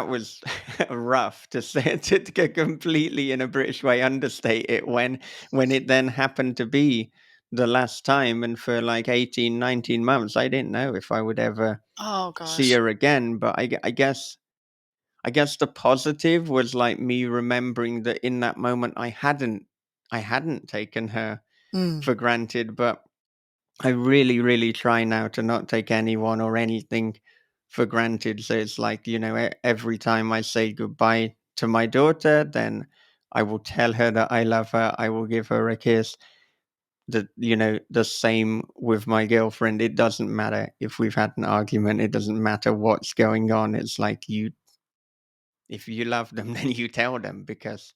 was rough to say to completely in a British way understate it when it then happened to be the last time. And for like 18, 19 months I didn't know if I would ever Oh see gosh. her again. But I guess the positive was like me remembering that in that moment I hadn't taken her Mm. for granted. But I really, really try now to not take anyone or anything for granted. So it's like, every time I say goodbye to my daughter, then I will tell her that I love her. I will give her a kiss. The same with my girlfriend. It doesn't matter if we've had an argument. It doesn't matter what's going on. It's like if you love them, then you tell them because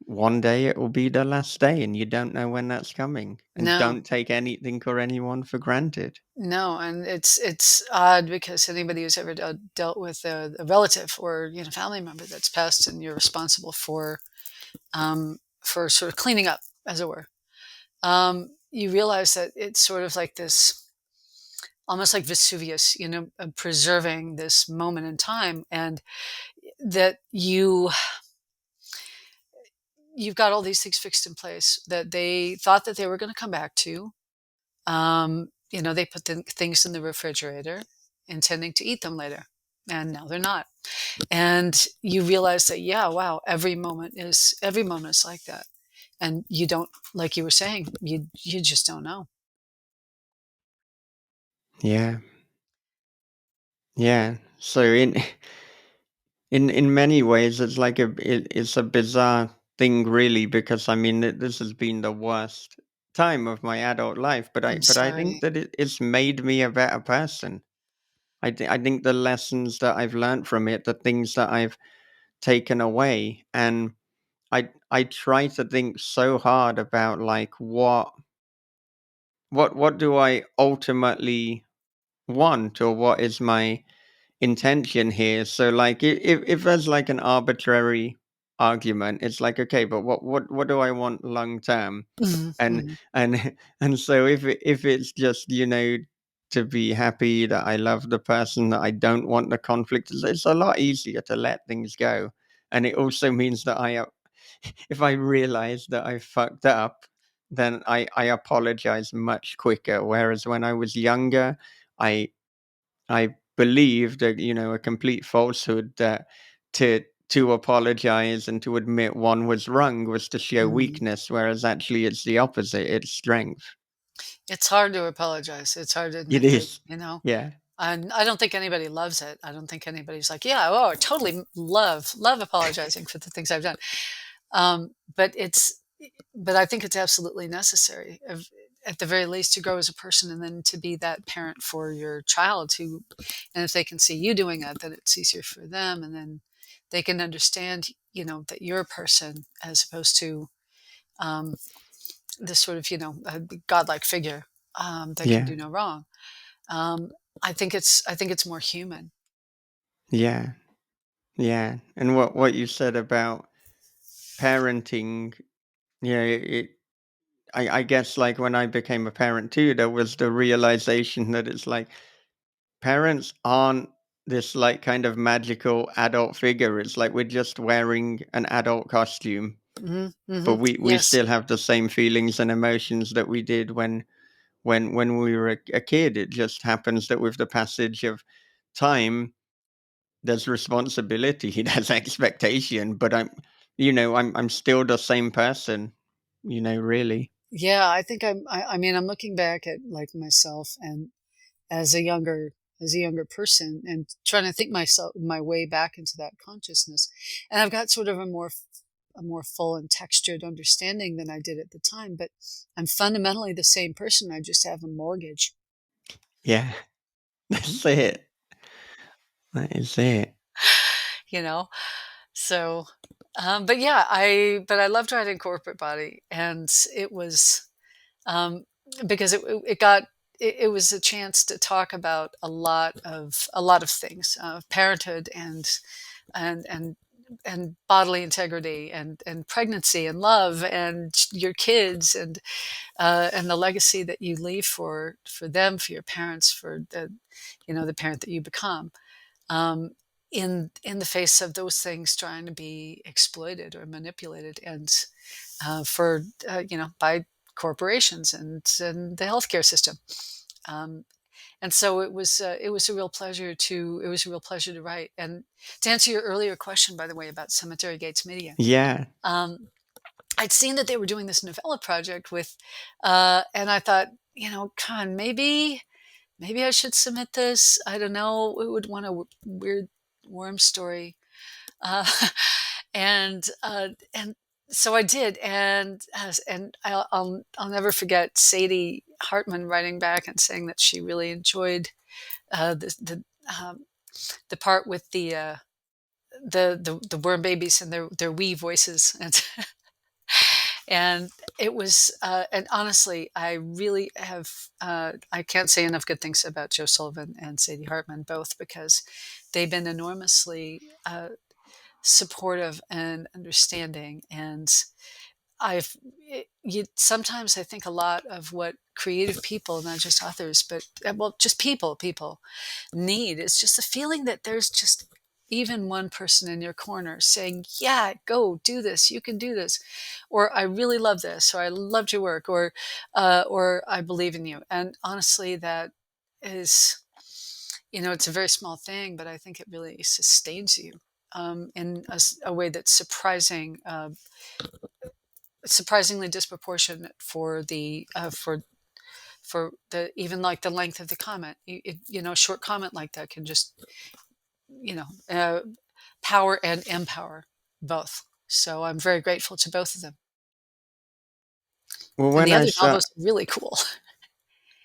one day it will be the last day and you don't know when that's coming. And No. don't take anything or anyone for granted. No, and it's odd because anybody who's ever dealt with a relative or family member that's passed, and you're responsible for sort of cleaning up, as it were. You realize that it's sort of like this, almost like Vesuvius, preserving this moment in time, and that you've got all these things fixed in place that they thought that they were going to come back to. They put the things in the refrigerator intending to eat them later, and now they're not. And you realize that, yeah, wow, every moment is like that. And you don't, like you were saying, you just don't know. Yeah. Yeah. So in many ways it's like it's a bizarre thing really because I mean this has been the worst time of my adult life, but I I'm but I think sorry. that it's made me a better person. I think the lessons that I've learned from it, the things that I've taken away, and I try to think so hard about like what do I ultimately want or what is my intention here. So like if there's like an arbitrary argument, it's like okay, but what do I want long term? Mhm, And mhm. and and so if it's just to be happy that I love the person, that I don't want the conflict, it's a lot easier to let things go. And it also means that if I realize that I fucked up, then I apologize much quicker. Whereas when I was younger, I I believed a complete falsehood that to to apologize and to admit one was wrong was to show Mhm. weakness, whereas actually it's the opposite, it's strength. It's hard to apologize. It's hard to It admit that, is. you know, Yeah. and I don't think anybody loves it. I don't think anybody's like, "Yeah, oh, I totally love apologizing for the things I've done." But I think it's absolutely necessary, at the very least, to grow as a person, and then to be that parent for your child who, and if they can see you doing it, then it's easier for them, and then they can understand, that you're a person as opposed to um, this sort of, a godlike figure that can Yeah. do no wrong. Um, I think it's more human. Yeah. Yeah. And what you said about parenting, yeah, I guess like when I became a parent too, there was the realization that it's like parents aren't this like kind of magical adult figure. It's like we're just wearing an adult costume, Hmm. but Hmm. we Yes. still have the same feelings and emotions that we did when we were a kid. It just happens that with the passage of time, there's responsibility, there's expectation, but I'm still the same person, really. Yeah, I think I mean, I'm looking back at like myself and as a younger person and trying to think myself my way back into that consciousness. And I've got sort of a more full and textured understanding than I did at the time, but I'm fundamentally the same person. I just have a mortgage, Yeah, that's it. That is it. you know? So, but yeah, I loved writing Corporate Body, and it was, um, because it was a chance to talk about a lot of things, parenthood and and and bodily integrity and pregnancy and love and your kids and the legacy that you leave for them, for your parents, for the parent that you become, um, in the face of those things trying to be exploited or manipulated, and for by corporations and the healthcare system. Um, and so it was a real pleasure to write. And to answer your earlier question, by the way, about Cemetery Gates Media, Yeah. um, I'd seen that they were doing this novella project with, and I thought, God, maybe I should submit this. I don't know. Who would want a weird worm story? Uh, and so I did, and I'll never forget Sadie Hartman writing back and saying that she really enjoyed um, the part with the worm babies and their wee voices, and it was, and honestly, I really have, I can't say enough good things about Joe Sullivan and Sadie Hartman, both because they've been enormously supportive and understanding. And I've, sometimes I think a lot of what creative people, not just authors, but well, just people need is just the feeling that there's just even one person in your corner saying, "Yeah, go do this. You can do this," or "I really love this," or "I loved your work," or "I believe in you." And honestly, that is, it's a very small thing, but I think it really sustains you in a way that's surprisingly disproportionate for the even like the length of the comment. A short comment like that can just you know uh, power and empower both. So I'm very grateful to both of them. Well, And when the I other saw novel's really cool.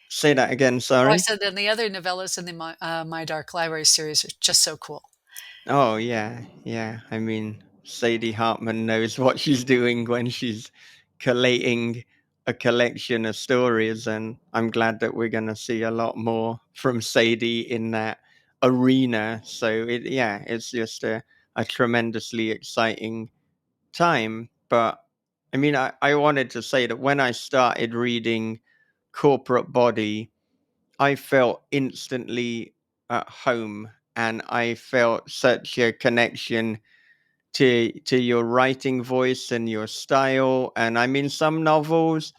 say that again, Oh, I sorry. said, and the other novellas in the My Dark Library series are just so cool. Oh yeah, yeah. I mean, Sadie Hartman knows what she's doing when she's collating a collection of stories, and I'm glad that we're gonna see a lot more from Sadie in that arena. So it's just a tremendously exciting time. But I mean, I wanted to say that when I started reading Corporate Body, I felt instantly at home, and I felt such a connection to your writing voice and your style. And I mean, some novels,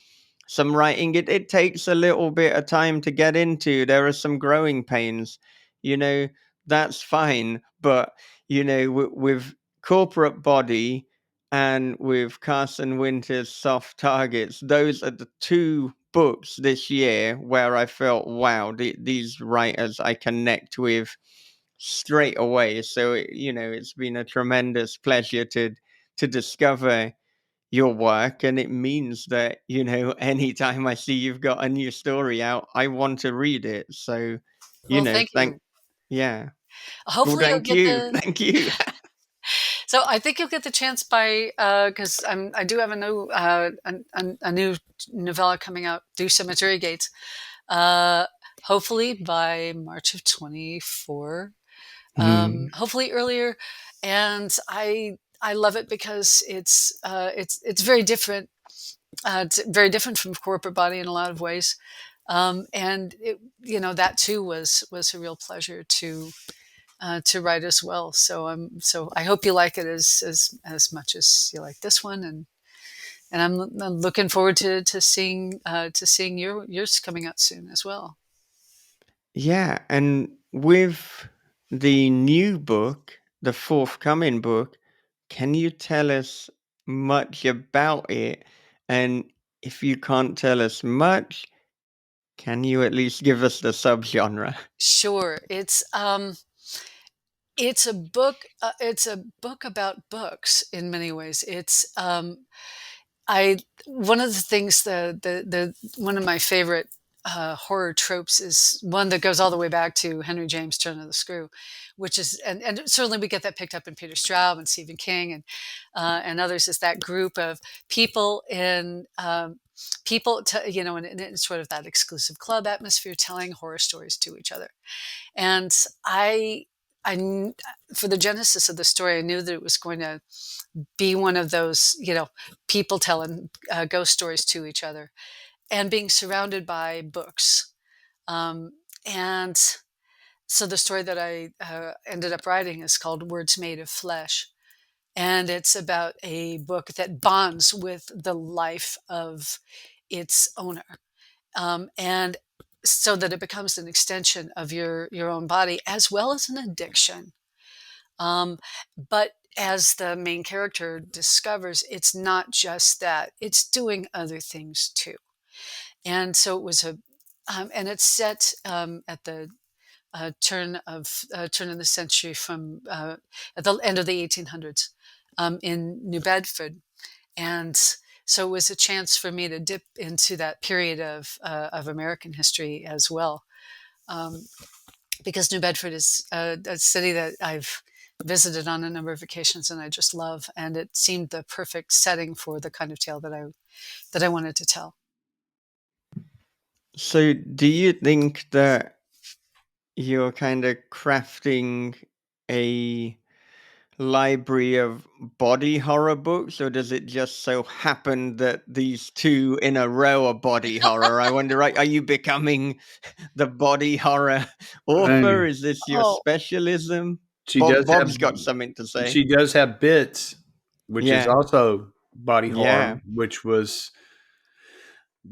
some writing, it takes a little bit of time to get into. There are some growing pains, you know, that's fine. But with Corporate Body and with Carson Winter's Soft Targets. Those are the two books this year where I felt, wow, these writers I connect with straight away. So, it's been a tremendous pleasure to discover your work, and it means that, anytime I see you've got a new story out, I want to read it. So, Well, thank thank you. yeah. Well, Hopefully you'll thank get you. the Thank you. So I think you'll get the chance by because I do have a new novella coming out, "Do Cemetery Gates." Uh, Hopefully by March of 24. Mm. Hopefully earlier, and I love it because it's very different. It's very different from Corporate Body in a lot of ways, and that too was a real pleasure to write as well. So I hope you like it as much as you like this one, and I'm looking forward to seeing yours coming out soon as well. Yeah, and with the new book, the forthcoming book, can you tell us much about it? And if you can't tell us much, can you at least give us the subgenre? Sure, it's a book about books in many ways. It's I One of the things the one of my favorite horror tropes is one that goes all the way back to Henry James' Turn of the Screw, which is and certainly we get that picked up in Peter Straub and Stephen King and others. Is that group of people in sort of that exclusive club atmosphere, telling horror stories to each other. And I for the genesis of the story, I knew that it was going to be one of those, people telling ghost stories to each other and being surrounded by books. And so the story that I ended up writing is called Words Made of Flesh. And it's about a book that bonds with the life of its owner. And so that it becomes an extension of your own body as well as an addiction. But as the main character discovers, it's not just that; it's doing other things too. And so it was and it's set at the turn of the century, from at the end of the 1800s, in New Bedford, and so it was a chance for me to dip into that period of American history as well. Um, because New Bedford is a city that I've visited on a number of occasions and I just love, and it seemed the perfect setting for the kind of tale that I wanted to tell. So, do you think that you're kind of crafting a library of body horror books, or does it just so happen that these two in a row are body horror? I wonder, are you becoming the body horror author? And Is this your Oh, specialism? she does Bob's have got something to say. she does have bits, which is Yeah, also body horror, yeah. which was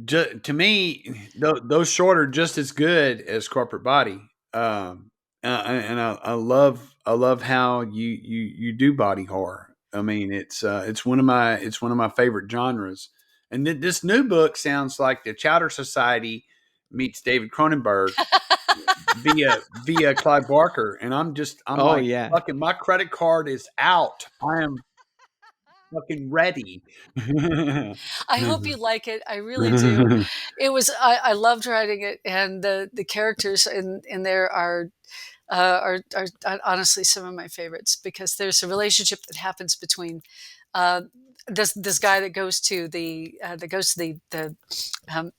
to me, those short are just as good as Corporate Body. And I love how you do body horror. I mean, it's one of my favorite genres. And this new book sounds like the Chowder Society meets David Cronenberg via Clive Barker. And I'm Oh, like, yeah. fucking, my credit card is out. I am fucking ready. I hope you like it. I really do. I loved writing it, and the characters in there are honestly some of my favorites, because there's a relationship that happens between uh, this guy that goes to um,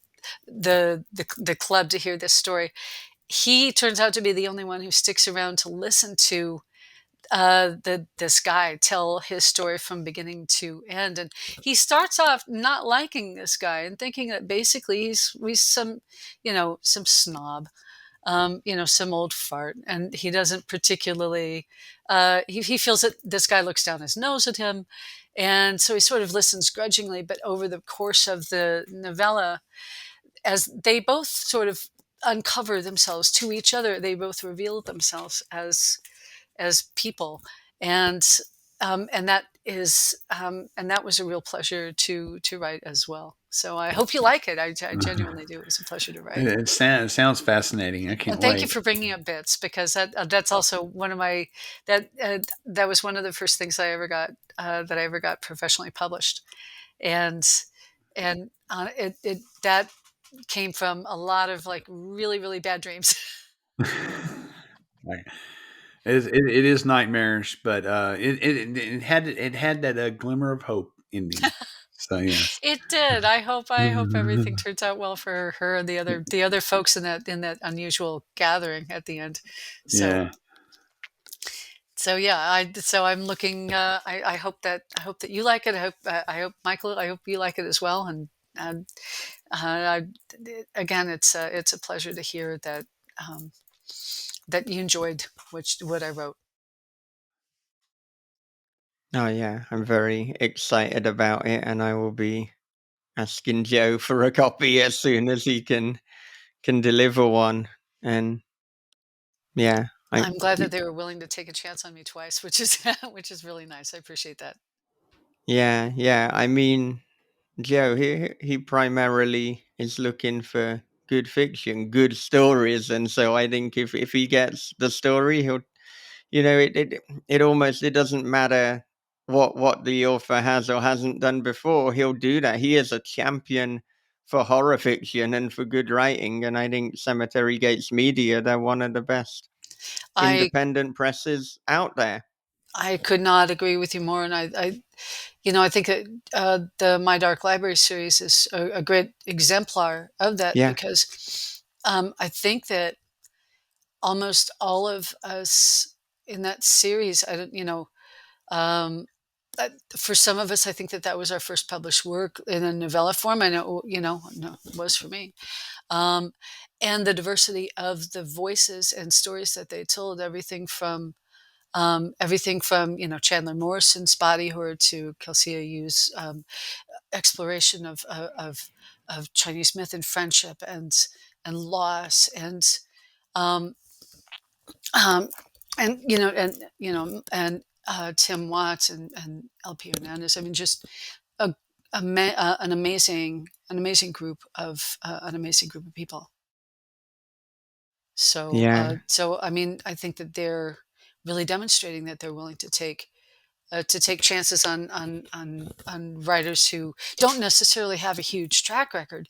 the club to hear this story. He turns out to be the only one who sticks around to listen to this guy tell his story from beginning to end. And he starts off not liking this guy and thinking that basically he's some, some snob, some old fart, and he doesn't particularly. He feels that this guy looks down his nose at him, and so he sort of listens grudgingly. But over the course of the novella, as they both sort of uncover themselves to each other, they both reveal themselves as people. And and that is and that was a real pleasure to write as well. So I hope you like it. I genuinely do. It was a pleasure to write. It sounds fascinating. I can't And thank you wait. for bringing up bits, because that's also one of my that was one of the first things I ever got that I ever got professionally published, and it that came from a lot of like really really bad dreams. Right. It is nightmarish, but it had that glimmer of hope ending. So yes. It did. I hope everything turns out well for her and the other folks in that unusual gathering at the end. So Yeah. so yeah, so I'm looking. I hope that you like it. I hope Michael. I hope you like it as well. And again, it's a pleasure to hear that um, that you enjoyed what I wrote. Oh yeah, I'm very excited about it, and I will be asking Joe for a copy as soon as he can deliver one. And yeah, I I'm glad that they were willing to take a chance on me twice, which is which is really nice. I appreciate that. yeah, yeah. I mean, Joe, he primarily is looking for good fiction, good stories, and so I think if he gets the story, he'll, it almost, it doesn't matter what the author has or hasn't done before. He'll do that. He is a champion for horror fiction and for good writing, and I think Cemetery Gates Media, they're one of the best I independent presses out there. I could not agree with you more, and I think that the My Dark Library series is a great exemplar of that, Yeah, because I think that almost all of us in that series, I don't, um, for some of us, I think that that was our first published work in a novella form. I know, no, it was for me. Um, and the diversity of the voices and stories that they told, everything from Chandler Morrison's body horror to Kelsey Yu's exploration of Chinese myth and friendship and loss um, um, and Tim Watts and LP Hernandez. I mean, just a, an amazing group of people. So, yeah, I mean, I think that they're really demonstrating that they're willing to take chances on writers who don't necessarily have a huge track record,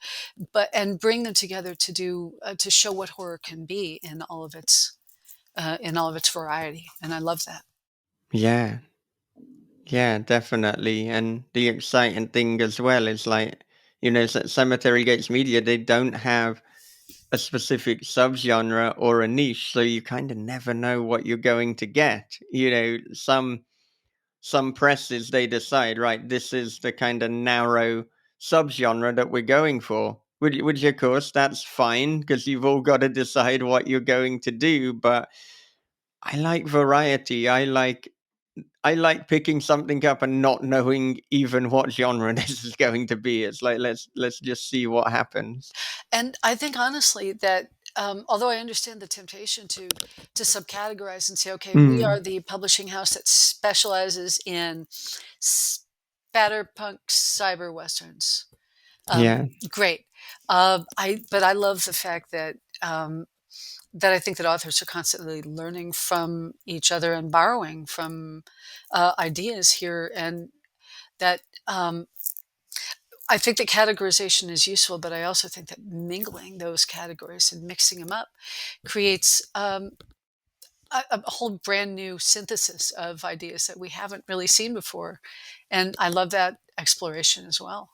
but and bring them together to do to show what horror can be in all of its variety, and I love that. yeah, yeah, definitely. And the exciting thing as well is, like, Cemetery Gates Media, they don't have a specific subgenre or a niche, so you kind of never know what you're going to get. Some presses, they decide, right, this is the kind of narrow subgenre that we're going for. Which of course that's fine, because you've all got to decide what you're going to do. But I like variety. I like picking something up and not knowing even what genre this is going to be. It's like, let's just see what happens. And I think honestly that although I understand the temptation to subcategorize and say, okay, we are Mm, the publishing house that specializes in spatterpunk cyber westerns. yeah, Great. But I love the fact that I think that authors are constantly learning from each other and borrowing from ideas here, and that I think that categorization is useful, but I also think that mingling those categories and mixing them up creates a whole brand new synthesis of ideas that we haven't really seen before, and I love that exploration as well.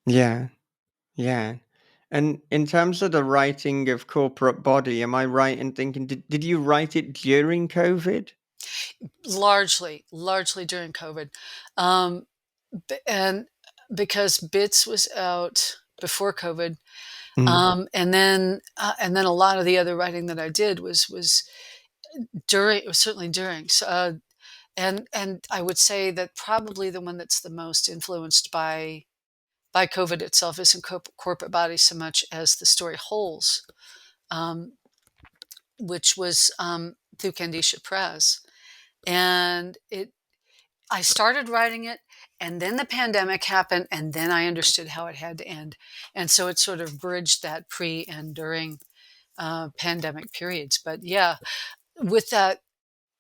yeah, yeah. And in terms of the writing of Corporate Body, am I right in thinking, did you write it during COVID? Largely during COVID, um, and because Bits was out before COVID, Mm, and then a lot of the other writing that I did was during. It was certainly during. So, and I would say that probably the one that's the most influenced by COVID itself isn't corporate bodies so much as the story Holes, um, which was through Candisha Press, and I started writing it, and then the pandemic happened, and then I understood how it had to end. And so it sort of bridged that pre and during pandemic periods. But yeah, with that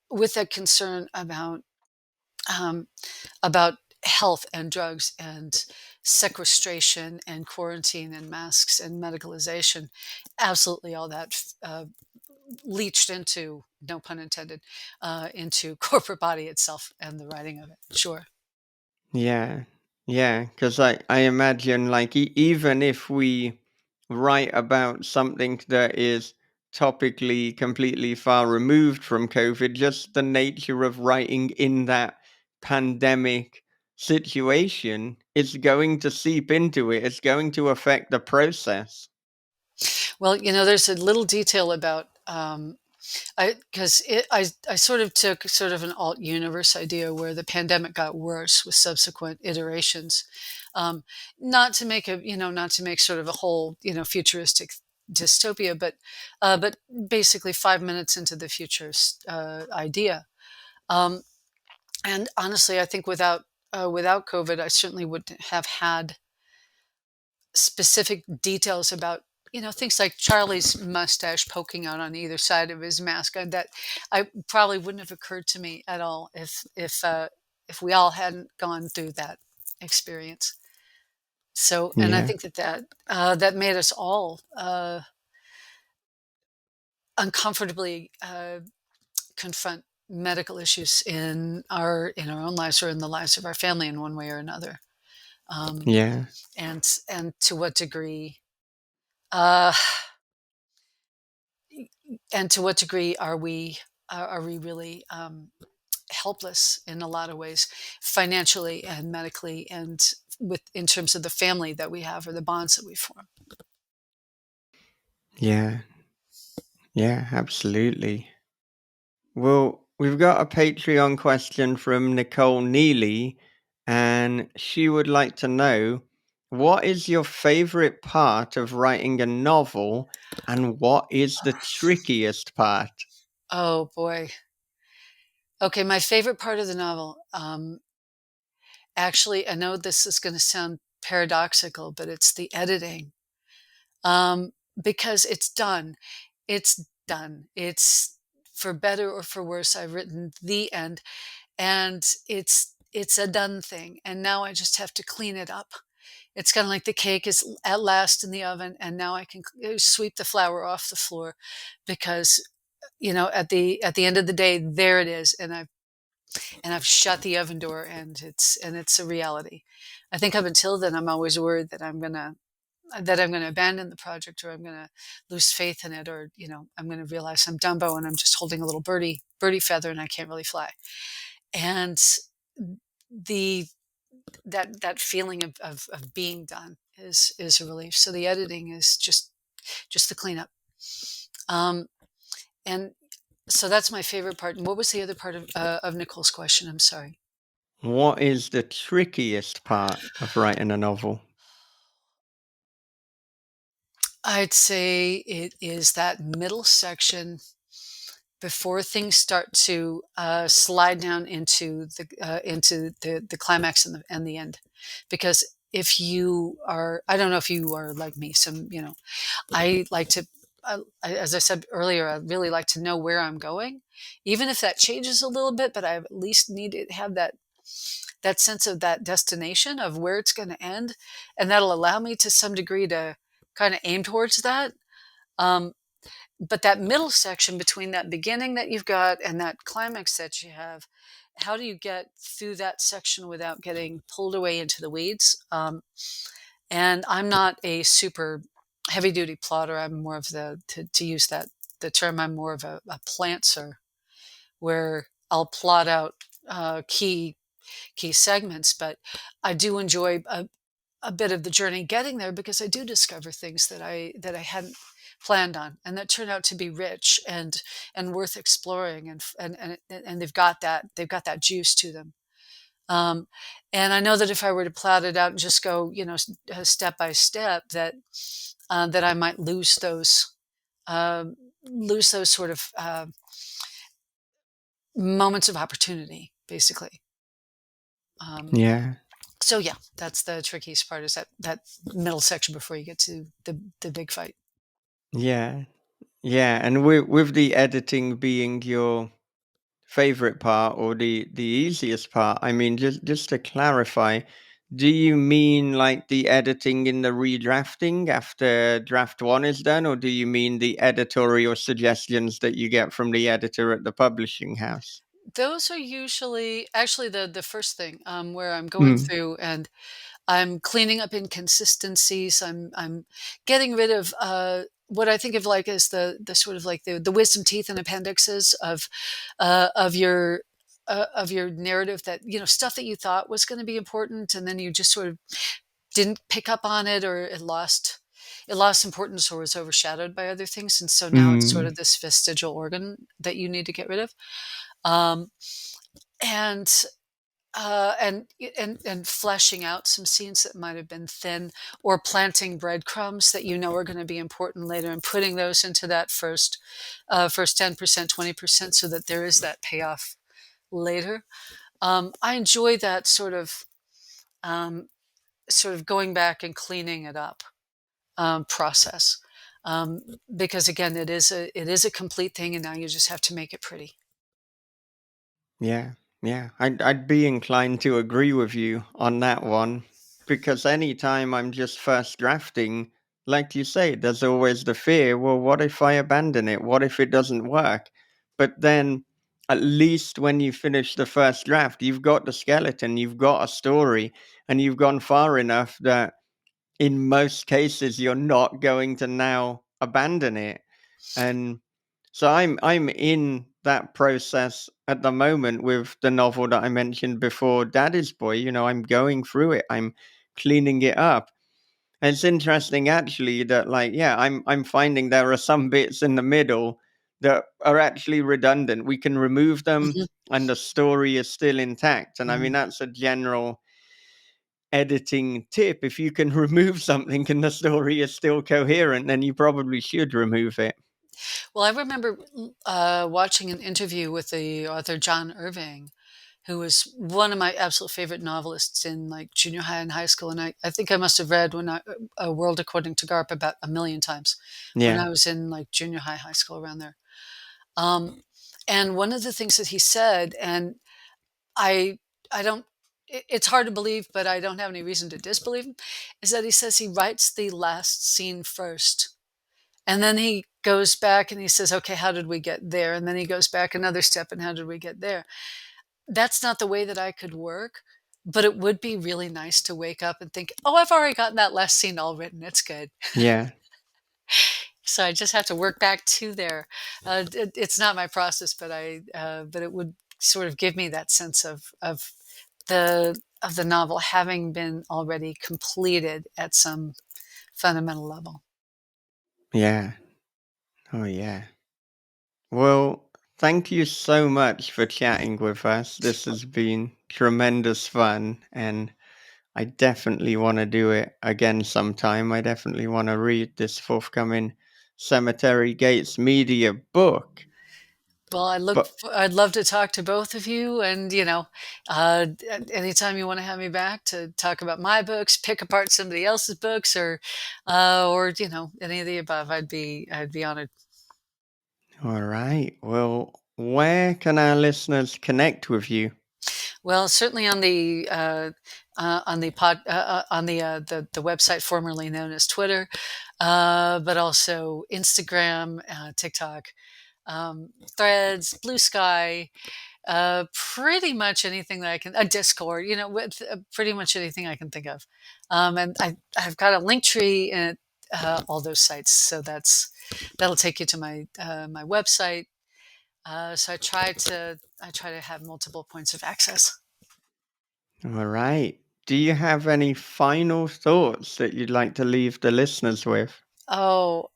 with that concern um, about health and drugs and sequestration and quarantine and masks and medicalization, absolutely all that leached into, no pun intended, into corporate body itself and the writing of it. Sure. Yeah. Yeah, because I imagine, like, even if we write about something that is topically completely far removed from COVID, just the nature of writing in that pandemic situation is going to seep into it. It's going to affect the process. Well, there's a little detail about because I sort of took sort of an alt universe idea where the pandemic got worse with subsequent iterations, um, not to make not to make sort of a whole futuristic dystopia, but basically 5 minutes into the future idea. Um, and honestly, I think without COVID, I certainly wouldn't have had specific details about things like Charlie's mustache poking out on either side of his mask. That I probably wouldn't have occurred to me at all if we all hadn't gone through that experience. So, and I Yeah. think that made us all uncomfortably confront medical issues in our own lives or in the lives of our family in one way or another. Um, Yeah. and to what degree uh, and to what degree are we really helpless in a lot of ways, financially and medically, and with in terms of the family that we have or the bonds that we form. Yeah. Yeah, absolutely. Well, we've got a Patreon question from Nicole Neely, and she would like to know, what is your favorite part of writing a novel, and what is the trickiest part? Oh boy. Okay, my favorite part of the novel. Actually, I know this is going to sound paradoxical, but it's the editing. Um, because it's done. It's done. It's for better or for worse. I've written the end, and it's a done thing. And now I just have to clean it up. It's kind of like the cake is at last in the oven, and now I can sweep the flour off the floor, because at the end of the day, there it is, and I've shut the oven door, and it's a reality. I think up until then, I'm always worried that I'm gonna abandon the project, or I'm gonna lose faith in it, or I'm gonna realize I'm Dumbo and I'm just holding a little birdie feather and I can't really fly. And the that feeling of being done is a relief. So the editing is just the cleanup. Um, and so that's my favorite part. And what was the other part of Nicole's question? I'm sorry. What is the trickiest part of writing a novel? I'd say it is that middle section before things start to slide down into the climax and the end, because if you are, I don't know if you are like me, I like to, as I said earlier, I really like to know where I'm going, even if that changes a little bit. But I at least need to have that sense of that destination of where it's going to end, and that'll allow me to some degree to kind of aim towards that. Um, but that middle section between that beginning that you've got and that climax that you have, how do you get through that section without getting pulled away into the weeds? And I'm not a super heavy duty plotter. I'm more of to use the term, I'm more of a plantser, where I'll plot out key segments, but I do enjoy a bit of the journey getting there, because I do discover things that I hadn't planned on, and that turn out to be rich and worth exploring, and they've got that juice to them. Um, and I know that if I were to plot it out and just go, step by step, that I might lose those sort of moments of opportunity, basically. Yeah. So yeah, that's the trickiest part, is that middle section before you get to the big fight. Yeah. Yeah. And with the editing being your favorite part or the easiest part, I mean, just to clarify, do you mean like the editing in the redrafting after draft one is done, or do you mean the editorial suggestions that you get from the editor at the publishing house? Those are usually actually the first thing, where I'm going Mm. through and I'm cleaning up inconsistencies. I'm getting rid of what I think of like as the sort of like the wisdom teeth and appendixes of your narrative, that stuff that you thought was going to be important, and then you just sort of didn't pick up on it, or it lost importance or was overshadowed by other things, and so now it's sort Mm. of this vestigial organ that you need to get rid of. Um, and and fleshing out some scenes that might have been thin, or planting breadcrumbs that are going to be important later, and putting those into that first 10%, 20%, so that there is that payoff later. I enjoy that um, sort of going back and cleaning it up process, um, because again, it is a complete thing, and now you just have to make it pretty. Yeah, yeah. I'd be inclined to agree with you on that one because anytime I'm just first drafting, like you say, there's always the fear, well, what if I abandon it? What if it doesn't work? But then at least when you finish the first draft, you've got the skeleton, you've got a story, and you've gone far enough that in most cases you're not going to now abandon it. And so I'm in that process at the moment with the novel that I mentioned before, Daddy's Boy. I'm going through it. I'm cleaning it up. And it's interesting actually that like yeah, I'm finding there are some bits in the middle that are actually redundant. We can remove them Mhm. and the story is still intact. And I mean Mm. that's a general editing tip. If you can remove something and the story is still coherent, then you probably should remove it. Well, I remember watching an interview with the author John Irving, who was one of my absolute favorite novelists in like junior high and high school. And I think I must have read A World According to Garp about a million times when Yeah. I was in like junior high, high school, around there. Um, and one of the things that he said, and I I don't it's hard to believe, but I don't have any reason to disbelieve him, is that he says he writes the last scene first. And then he goes back and he says, okay, how did we get there? And then he goes back another step, and how did we get there? That's not the way that I could work, but it would be really nice to wake up and think, oh, I've already gotten that last scene all written. It's good. Yeah. So I just have to work back to there. It's not my process, but it would sort of give me that sense of the novel having been already completed at some fundamental level. Yeah. Oh, yeah. Well, thank you so much for chatting with us. This has been tremendous fun, and I definitely want to do it again sometime. I definitely want to read this forthcoming Cemetery Gates Media book. Well, But I'd love to talk to both of you, and anytime you want to have me back to talk about my books, pick apart somebody else's books, or any of the above, I'd be honored. all right. Well, where can our listeners connect with you? Well, certainly on the website formerly known as Twitter, but also Instagram, TikTok, Threads, Blue Sky. Pretty much anything that I can, a Discord, with pretty much anything I can think of. And I've got a link tree in all those sites. So that'll take you to my website. So I try to have multiple points of access. All right. Do you have any final thoughts that you'd like to leave the listeners with? Oh,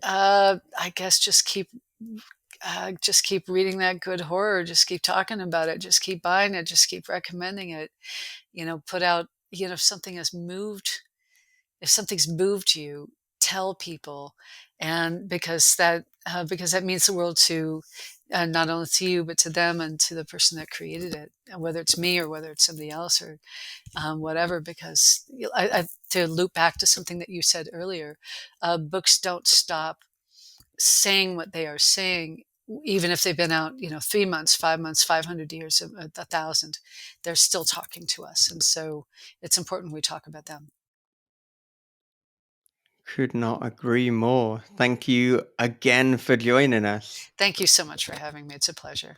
I guess just keep reading that good horror. Just keep talking about it. Just keep buying it. Just keep recommending it. Put out, if something's moved you, tell people. And because that means the world to not only to you, but to them and to the person that created it, whether it's me or whether it's somebody else or whatever. Because to loop back to something that you said earlier, books don't stop saying what they are saying, even if they've been out, 3 months, 5 months, 500 years, 1,000, they're still talking to us. And so it's important we talk about them. Could not agree more. Thank you again for joining us. Thank you so much for having me. It's a pleasure.